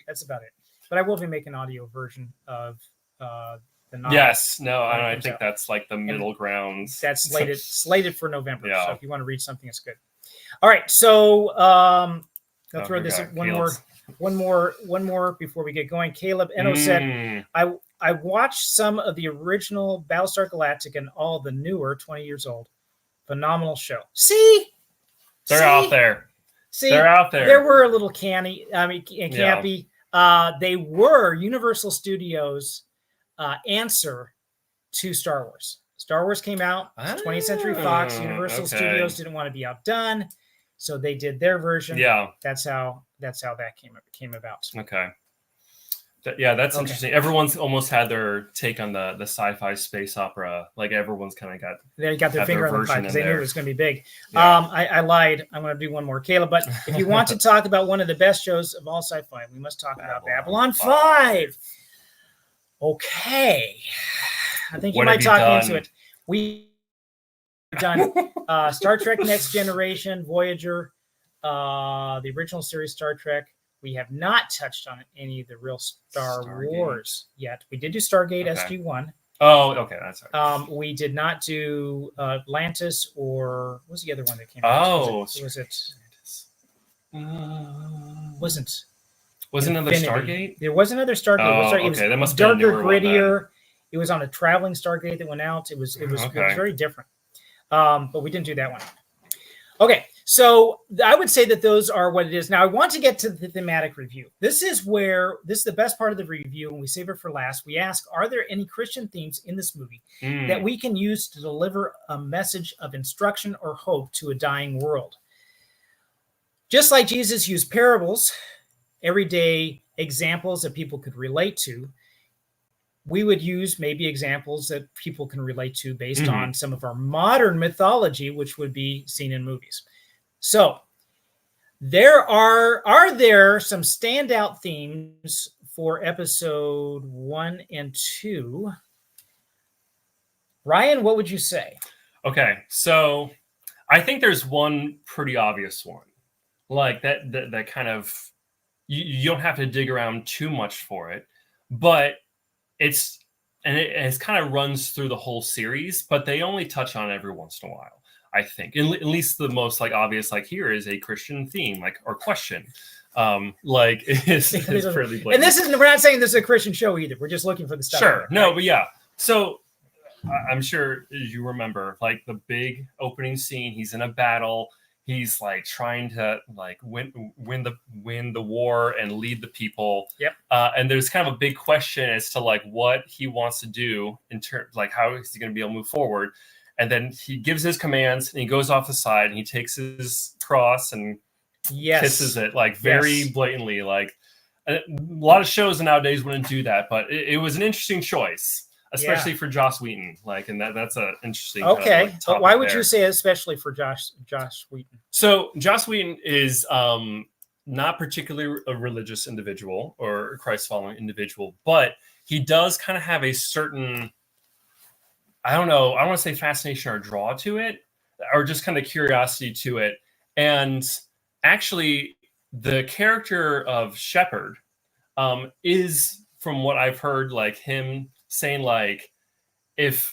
That's about it. But I will be making an audio version of the novel. Yes. No, I think that's the middle ground. That's slated for November. Yeah. So if you want to read something, it's good. All right. So I'll throw this one more before we get going. Caleb Eno said, I watched some of the original Battlestar Galactica and all the newer, 20 years old. Phenomenal show. They're out there. They're out there. They were a little campy. They were Universal Studios' answer to Star Wars. Star Wars came out, 20th Century Fox. Universal Studios didn't want to be outdone, so they did their version. Yeah, that's how that came about. Okay. That's interesting. Everyone's almost had their take on the sci-fi space opera. Everyone's kind of got their finger on the pie, because they knew it was going to be big. Yeah. I lied. I'm going to do one more, Caleb. But if you want to talk about one of the best shows of all sci-fi, we must talk about Babylon 5. Okay. I think you might talk into it. We've done Star Trek Next Generation, Voyager, the original series Star Trek. We have not touched on any of the real Star Wars yet. We did do Stargate SG-1. Oh, okay. That's right. We did not do Atlantis, or what was the other one that came out? Wasn't another Stargate? There was another Stargate. It was that must be darker, grittier. It was on a traveling Stargate that went out. It was very different. But we didn't do that one. Okay, So I would say that those are what it is. Now I want to get to the thematic review. This is the best part of the review, and we save it for last. We ask, are there any Christian themes in this movie that we can use to deliver a message of instruction or hope to a dying world? Just like Jesus used parables, everyday examples that people could relate to, we would use maybe examples that people can relate to based on some of our modern mythology, which would be seen in movies. So are there some standout themes for episode 1 and 2? Ryan, what would you say? Okay, so I think there's one pretty obvious one. Like that kind of, you don't have to dig around too much for it, but it kind of runs through the whole series, but they only touch on it every once in a while, I think. At least the most like obvious, like here is a Christian theme, like, or question. Like it's fairly blatant. And we're not saying this is a Christian show either. We're just looking for the stuff. Sure. Right? No, but yeah. So I'm sure you remember like the big opening scene. He's in a battle. He's like trying to like win the war and lead the people. Yep. And there's kind of a big question as to like what he wants to do in terms, like how is he going to be able to move forward? And then he gives his commands and he goes off the side and he takes his cross and kisses it like very blatantly. Like a lot of shows nowadays wouldn't do that, but it was an interesting choice. Especially for Joss Whedon, like, and that's an interesting. Okay, kind of, like, but why would you say especially for Joss Whedon? So Joss Whedon is not particularly a religious individual or Christ-following individual, but he does kind of have a certain, I don't know, I don't want to say fascination or draw to it, or just kind of curiosity to it. And actually, the character of Shepard is, from what I've heard, like him saying like, if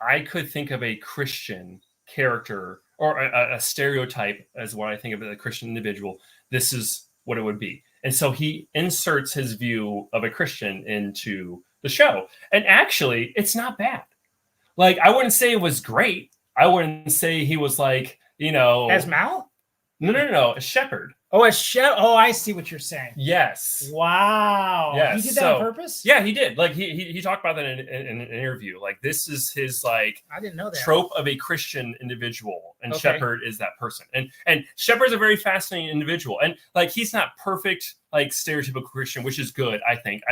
I could think of a Christian character or a stereotype as what I think of as a Christian individual, this is what it would be. And so he inserts his view of a Christian into the show. And actually, it's not bad. Like, I wouldn't say it was great. I wouldn't say he was like, you know... As Mal? No. A shepherd. Oh, a shepherd. Oh, I see what you're saying. Yes. Wow. Yes. He did that on purpose? Yeah, he did. Like he talked about that in an interview. Like this is his like I didn't know that trope of a Christian individual, and Shepard is that person. And Shepard's a very fascinating individual. And like he's not perfect, like stereotypical Christian, which is good. I think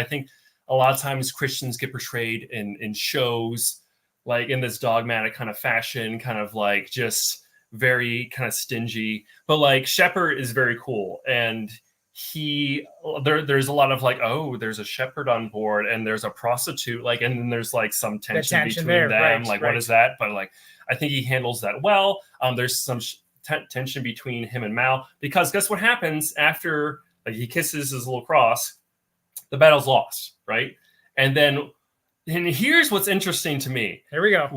a lot of times Christians get portrayed in shows like in this dogmatic kind of fashion, kind of like just very kind of stingy, but like Shepard is very cool, and there's a lot of like, oh, there's a shepherd on board and there's a prostitute, like, and then there's like some tension between them, right. What is that? But like I think he handles that well. There's some tension between him and Mal, because guess what happens after like he kisses his little cross? The battle's lost, right? And here's what's interesting to me. Here we go.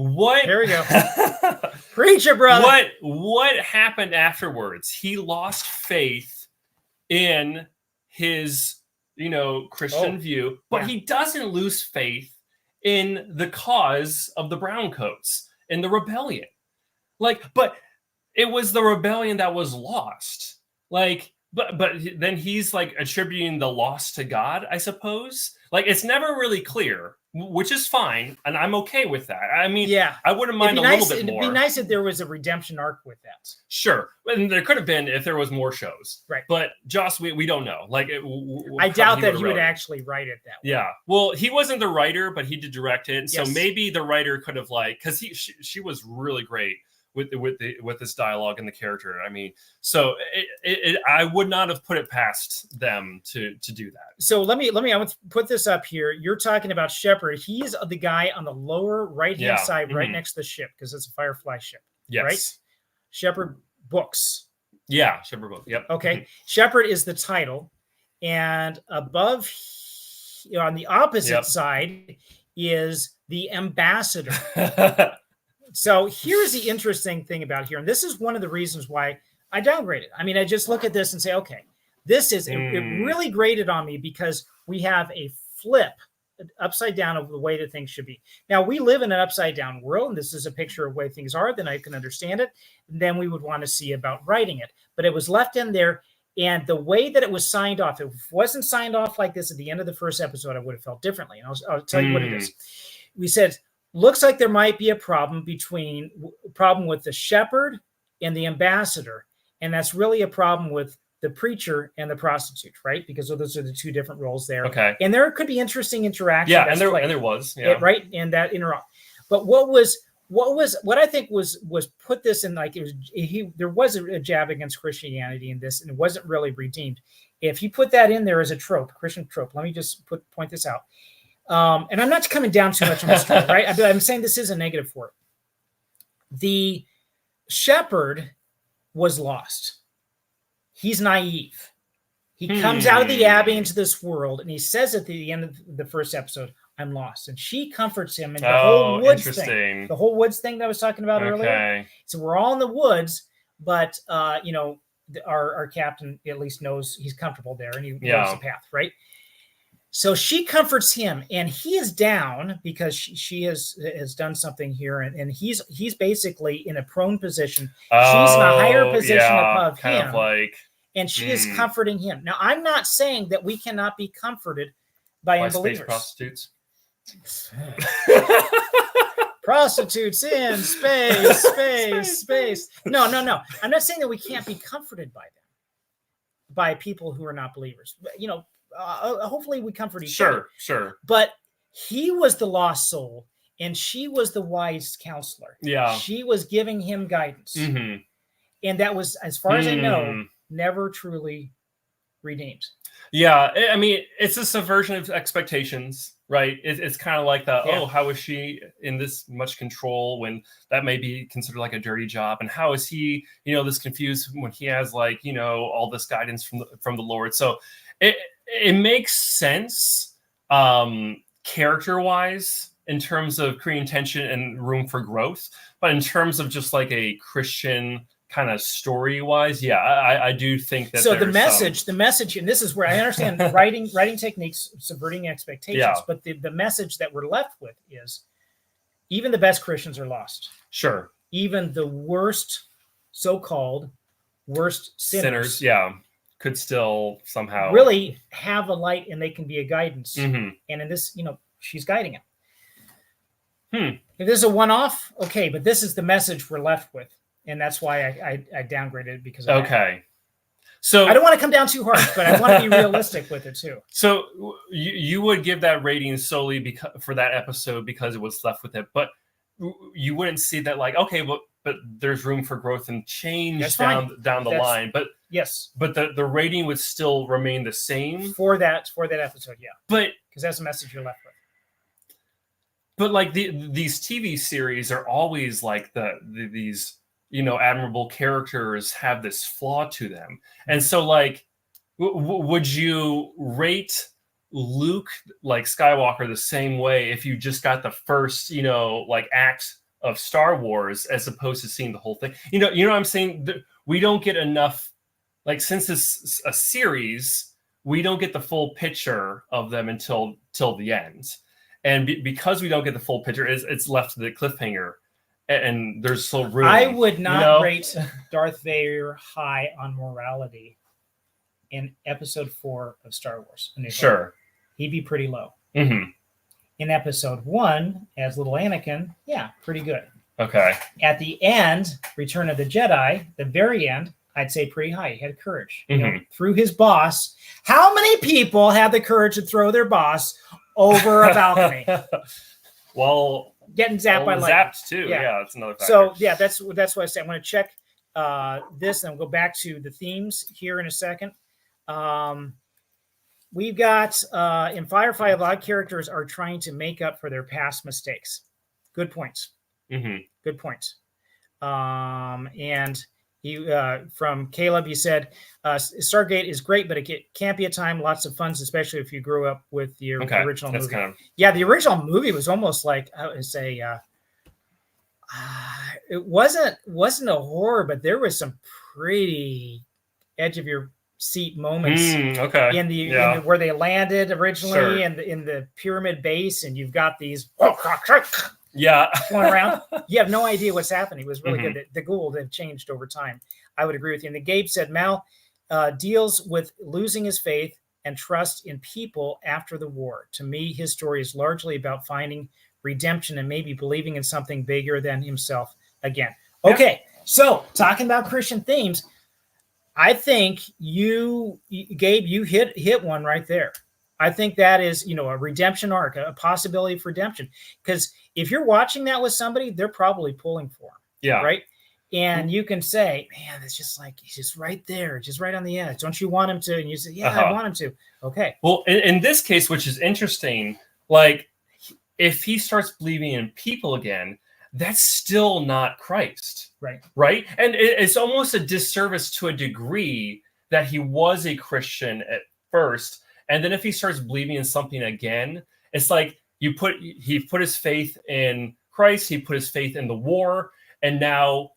Here we go. Preach it, brother. What happened afterwards? He lost faith in his, Christian view, but he doesn't lose faith in the cause of the browncoats, in the rebellion. Like, but it was the rebellion that was lost. Like, but then he's like attributing the loss to God, I suppose. Like, it's never really clear, which is fine, and I'm okay with that. I mean, I wouldn't mind a little bit more. It'd be nice if there was a redemption arc with that. Sure, and there could have been if there was more shows. Right. But Joss, we don't know. Like, I doubt that he would actually write it that way. Yeah. Well, he wasn't the writer, but he did direct it. So Yes. maybe the writer could have because she was really great with this dialogue and the character. I mean, so I would not have put it past them to do that. So let me I want to put this up here. You're talking about Shepard. He's the guy on the lower right hand side, right next to the ship, because it's a Firefly ship. Yes. Right. Shepard Books. Yeah, Shepard Books. Yep. Okay. Shepard is the title, and above, on the opposite side, is the ambassador. So here's the interesting thing about here, and this is one of the reasons why I downgraded. I mean, I just look at this and say, okay, this is it really grated on me, because we have a flip upside down of the way that things should be. Now, we live in an upside down world, and this is a picture of the way things are, then I can understand it. And then we would want to see about writing it. But it was left in there, and the way that it was signed off, if it wasn't signed off like this at the end of the first episode, I would have felt differently. And I'll tell you what it is. We said, looks like there might be a problem with the shepherd and the ambassador. And that's really a problem with the preacher and the prostitute, right? Because those are the two different roles there. Okay. And there could be interesting interaction. Yeah, and there was. Yeah. Right. And that interrupt. But what I think was put this in, like, there was a jab against Christianity in this, and it wasn't really redeemed. If you put that in there as a trope, Christian trope, let me just point this out. And I'm not coming down too much on this trope, right? I'm saying this is a negative for it. The shepherd was lost. He's naive. He comes out of the abbey into this world, and he says at the end of the first episode, I'm lost. And she comforts him in the whole woods thing. The whole woods thing that I was talking about earlier. So we're all in the woods, but our captain at least knows he's comfortable there, and he knows the path, right? So she comforts him, and he is down because she has done something here, and he's basically in a prone position. She's in a higher position above him, kind of like, and she is comforting him. Now, I'm not saying that we cannot be comforted by unbelievers. Space prostitutes. Prostitutes in space. No. I'm not saying that we can't be comforted by them, by people who are not believers. Hopefully we comfort each other. Sure. But he was the lost soul, and she was the wise counselor. Yeah. She was giving him guidance. Mm-hmm. And that was, as far as I know, never truly redeemed. Yeah. I mean, it's a subversion of expectations, right? It's kind of like how is she in this much control when that may be considered like a dirty job? And how is he, this confused when he has all this guidance from the Lord? So it makes sense character-wise in terms of creating tension and room for growth. But in terms of just like a Christian kind of story-wise, I do think that. So the message, and this is where I understand writing techniques, subverting expectations, but the message that we're left with is even the best Christians are lost. Sure. Even the worst, so-called worst sinners could still somehow really have a light, and they can be a guidance. Mm-hmm. And in this, she's guiding him. If this is a one-off, okay, but this is the message we're left with. And that's why I downgraded it, because of that. So I don't want to come down too hard, but I want to be realistic with it too. So you would give that rating solely for that episode because it was left with it, but you wouldn't see that but there's room for growth and change down the line. But yes, but the rating would still remain the same for that episode. Yeah, but because that's the message you're left with. But like these TV series are always like these admirable characters have this flaw to them, and so like would you rate Luke like Skywalker the same way if you just got the first act of Star Wars as opposed to seeing the whole thing? You know what I'm saying? We don't get enough, like, since it's a series, we don't get the full picture of them until the end. And because we don't get the full picture, it's left to the cliffhanger, and there's still room. I would not rate Darth Vader high on morality in episode 4 of Star Wars. Sure. He'd be pretty low. Mm-hmm. In episode 1, as little Anakin, pretty good. Okay. At the end, Return of the Jedi, the very end, I'd say pretty high. He had courage. Through his boss. How many people have the courage to throw their boss over a balcony? Well, getting zapped by lightning. Zapped too. Yeah, that's another factor. So that's what I say. I'm going to check this, and we'll go back to the themes here in a second. We've got in Firefly, a lot of characters are trying to make up for their past mistakes. Good points. Mm-hmm. Good points. And you from Caleb, you said Stargate is great, but it can't be a time. Lots of fun, especially if you grew up with the original movie. The original movie was almost like I would say it wasn't a horror, but there was some pretty edge of your seat moments okay. in the where they landed originally, and in the pyramid base, and you've got these going around. You have no idea what's happening. It was really good. The Gould have changed over time. I would agree with you. And the Gabe said Mal deals with losing his faith and trust in people after the war. To me, his story is largely about finding redemption and maybe believing in something bigger than himself again. Okay, so talking about Christian themes, I think Gabe, you hit one right there. I think that is, a redemption arc, a possibility for redemption. Because if you're watching that with somebody, they're probably pulling for him. Yeah. Right. And you can say, man, it's just like, he's just right there, just right on the edge. Don't you want him to? And you say, yeah, I want him to. Okay. Well, in this case, which is interesting, like if he starts believing in people again, that's still not Christ. Right. And it's almost a disservice to a degree that he was a Christian at first. And then if he starts believing in something again, it's like he put his faith in Christ, he put his faith in the war, and now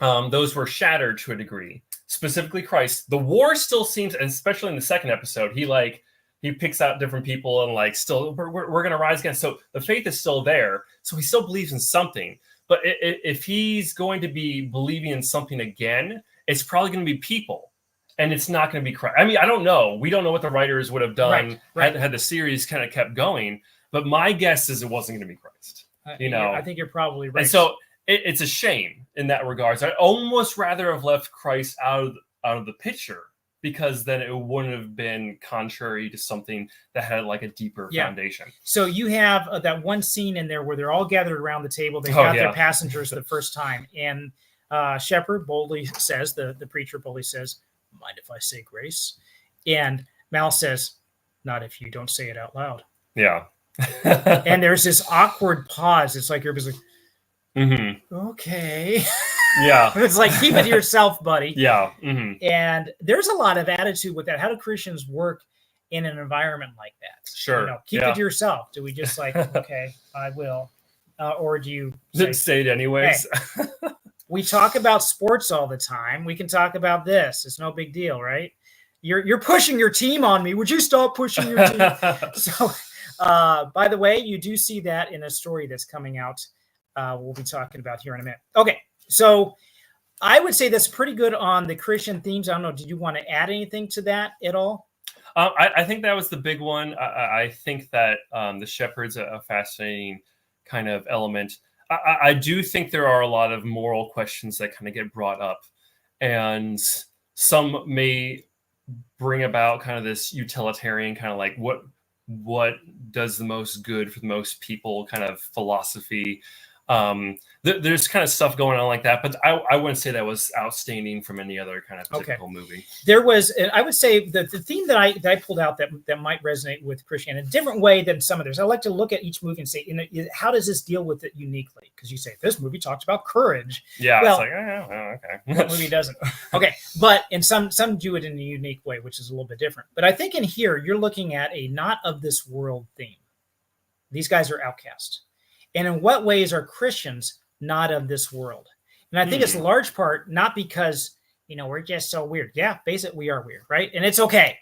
those were shattered to a degree. Specifically Christ. The war still seems, and especially in the second episode, he picks out different people and like still we're gonna rise again. So the faith is still there. So he still believes in something. But if he's going to be believing in something again, it's probably going to be people. And it's not going to be Christ. I mean, I don't know. We don't know what the writers would have done had the series kind of kept going. But my guess is it wasn't going to be Christ. I think you're probably right. And so it's a shame in that regards. I'd almost rather have left Christ out of the picture, because then it wouldn't have been contrary to something that had like a deeper foundation. So you have that one scene in there where they're all gathered around the table. They've got their passengers the first time. And Shepherd boldly says, the preacher boldly says, mind if I say grace? And Mal says, not if you don't say it out loud. Yeah. And there's this awkward pause. It's like everybody's like, okay. Yeah. It's like, keep it to yourself, buddy. Yeah. And there's a lot of attitude with that. How do Christians work in an environment like that? Sure. Keep it to yourself. Do we just like, okay, I will? Or do you say it anyways? Hey, we talk about sports all the time. We can talk about this. It's no big deal, right? You're pushing your team on me. Would you stop pushing your team? So, by the way, you do see that in a story that's coming out. We'll be talking about here in a minute. Okay. So I would say that's pretty good on the Christian themes. I don't know. Did you want to add anything to that at all? I think that was the big one. I think that the shepherd's a fascinating kind of element. I do think there are a lot of moral questions that kind of get brought up, and some may bring about kind of this utilitarian kind of like what does the most good for the most people kind of philosophy. There's kind of stuff going on like that, but I wouldn't say that was outstanding from any other kind of typical movie. There was, I would say the theme that I pulled out that might resonate with Christianity in a different way than some others. I like to look at each movie and say, how does this deal with it uniquely? Because you say, this movie talks about courage. Yeah, well, it's like, okay. That movie doesn't. Okay, but in some do it in a unique way, which is a little bit different. But I think in here, you're looking at a not of this world theme. These guys are outcasts. And in what ways are Christians not of this world? And I think it's a large part, not because, we're just so weird. Yeah, basically we are weird, right? And it's okay.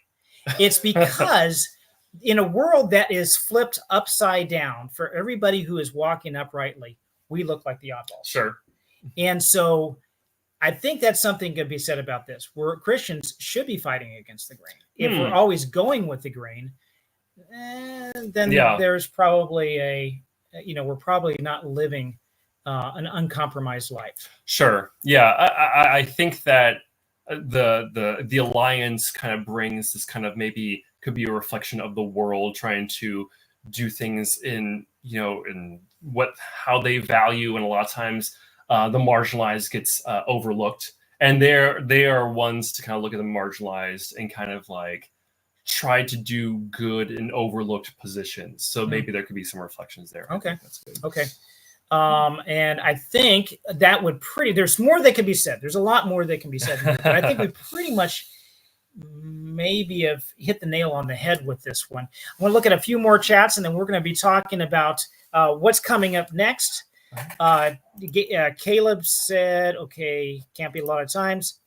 It's because in a world that is flipped upside down for everybody who is walking uprightly, we look like the oddballs. Sure. And so I think that's something could be said about this, where Christians should be fighting against the grain. If we're always going with the grain, then there's probably we're probably not living an uncompromised life. Sure. Yeah. I think that the alliance kind of brings this kind of maybe could be a reflection of the world trying to do things in how they value. And a lot of times the marginalized gets overlooked, and they are ones to kind of look at the marginalized and kind of like try to do good in overlooked positions. So maybe there could be some reflections there. Okay. That's good. Okay. And I think that would there's more that can be said. There's a lot more that can be said. But I think we pretty much maybe have hit the nail on the head with this one. I want to look at a few more chats, and then we're going to be talking about what's coming up next. Caleb said, okay, can't be a lot of times.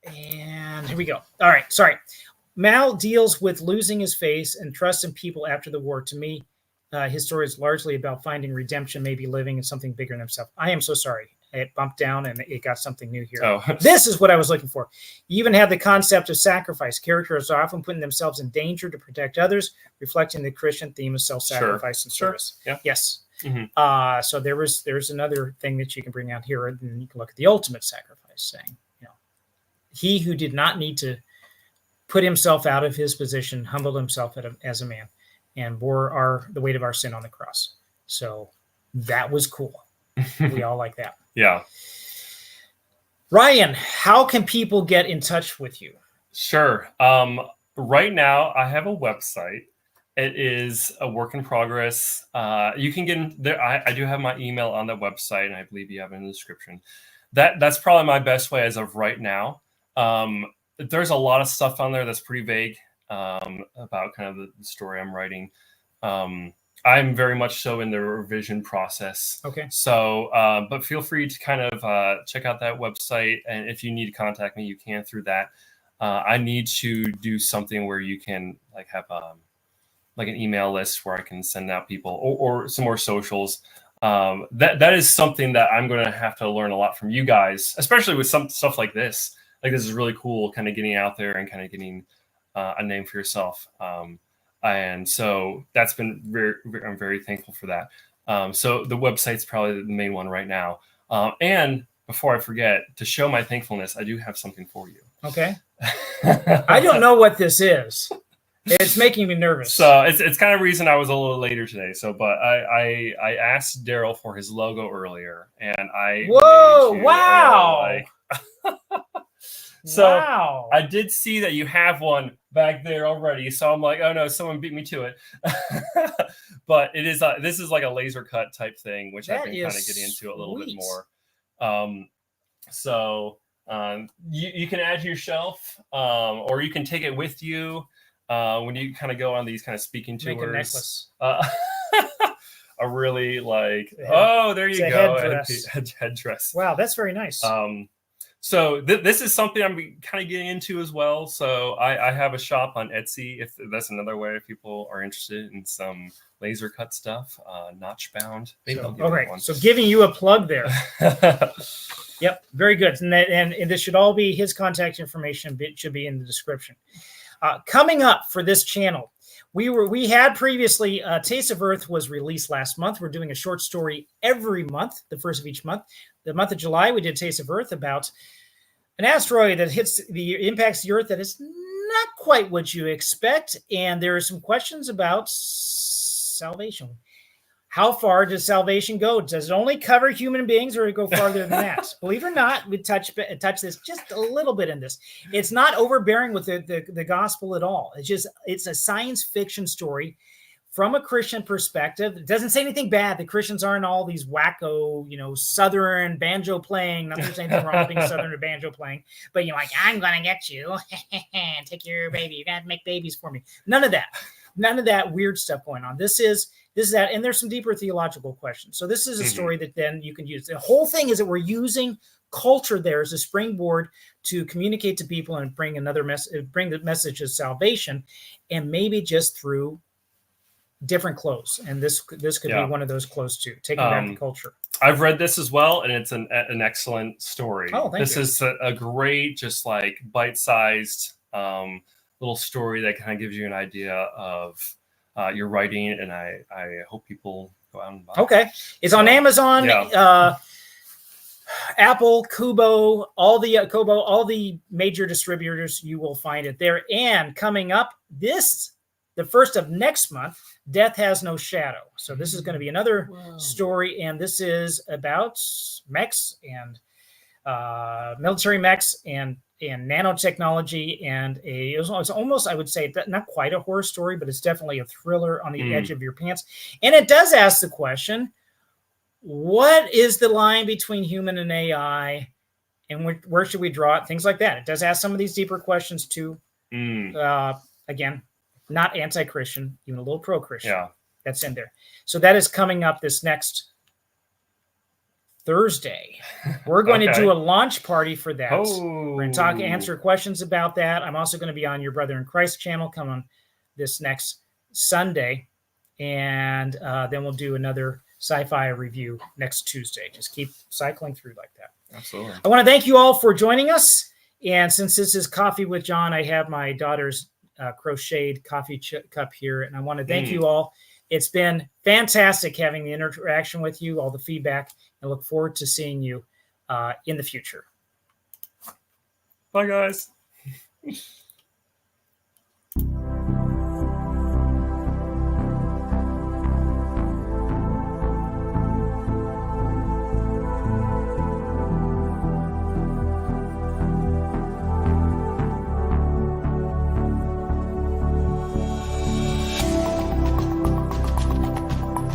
And here we go. All right, sorry. Mal deals with losing his face and trust in people after the war. To me, his story is largely about finding redemption, maybe living in something bigger than himself. I am so sorry. It bumped down and it got something new here. Oh. This is what I was looking for. You even have the concept of sacrifice. Characters are often putting themselves in danger to protect others, reflecting the Christian theme of self-sacrifice and service. Yeah. Yes. Mm-hmm. So there's another thing that you can bring out here, and you can look at the ultimate sacrifice, saying, he who did not need to put himself out of his position humbled himself as a man and bore the weight of our sin on the cross. So that was cool. We all like that. Yeah. Ryan, how can people get in touch with you? Sure. Right now, I have a website. It is a work in progress. You can get in there. I do have my email on the website, and I believe you have it in the description. That's probably my best way as of right now. There's a lot of stuff on there that's pretty vague about kind of the story I'm writing. I'm very much so in the revision process. Okay. So, but feel free to kind of check out that website. And if you need to contact me, you can through that. I need to do something where you can like have like an email list where I can send out people or some more socials. That is something that I'm going to have to learn a lot from you guys, especially with some stuff like this. Like this is really cool, kind of getting out there and kind of getting a name for yourself. And so that's been I'm very thankful for that. So the website's probably the main one right now. And before I forget, to show my thankfulness, I do have something for you. Okay. I don't know what this is. It's making me nervous. So it's kind of reason I was a little later today. So, but I asked Daryl for his logo earlier, and wow. So wow. I did see that you have one back there already. So I'm like, oh no, someone beat me to it. But it is this is like a laser cut type thing, which I've been kind of getting into a little bit more. You can add to your shelf, or you can take it with you when you kind of go on these kind of speaking tours. Make a necklace. A really like, oh, there you go, headdress. Wow, that's very nice. So this is something I'm kind of getting into as well. So I have a shop on Etsy, if that's another way if people are interested in some laser cut stuff, notch bound. All right, so giving you a plug there. Yep, very good. And this should all be his contact information. It should be in the description. Coming up for this channel, we had previously Taste of Earth was released last month. We're doing a short story every month, the first of each month. The month of July, we did Taste of Earth about an asteroid that impacts the Earth that is not quite what you expect. And there are some questions about salvation. How far does salvation go? Does it only cover human beings, or does it go farther than that? Believe it or not, we touch this just a little bit in this. It's not overbearing with the gospel at all. It's a science fiction story from a Christian perspective. It doesn't say anything bad. The Christians aren't all these wacko, Southern banjo playing. Not that there's anything wrong with being Southern or banjo playing, but like, I'm gonna get you and take your baby. You're gonna have to make babies for me. None of that weird stuff going on. This is that, and there's some deeper theological questions. So this is a story that then you can use. The whole thing is that we're using culture there as a springboard to communicate to people and bring bring the message of salvation, and maybe just through different clothes. And this could be one of those clothes too, taking back the culture. I've read this as well, and it's an excellent story. Oh, thank you. This is a great, just like bite-sized little story that kind of gives you an idea of your writing, and I hope people go out and buy it. Okay. It's on Amazon, Apple, Kobo, all the major distributors. You will find it there. And coming up the first of next month, Death Has No Shadow. So this is going to be another story, and this is about mechs and military mechs and nanotechnology, and it's almost, I would say, not quite a horror story, but it's definitely a thriller on the edge of your pants. And it does ask the question, what is the line between human and AI, and where should we draw it? Things like that. It does ask some of these deeper questions too. Again, not anti-Christian, even a little pro-Christian. Yeah, that's in there. So that is coming up this next Thursday. We're going to Okay. do a launch party for that. Oh. We're going to answer questions about that. I'm also going to be on your Brother in Christ channel coming this next Sunday. And then we'll do another sci-fi review next Tuesday. Just keep cycling through like that. Absolutely. I want to thank you all for joining us. And since this is Coffee with John, I have my daughter's crocheted coffee cup here. And I want to thank you all. It's been fantastic having the interaction with you, all the feedback, and look forward to seeing you in the future. Bye, guys.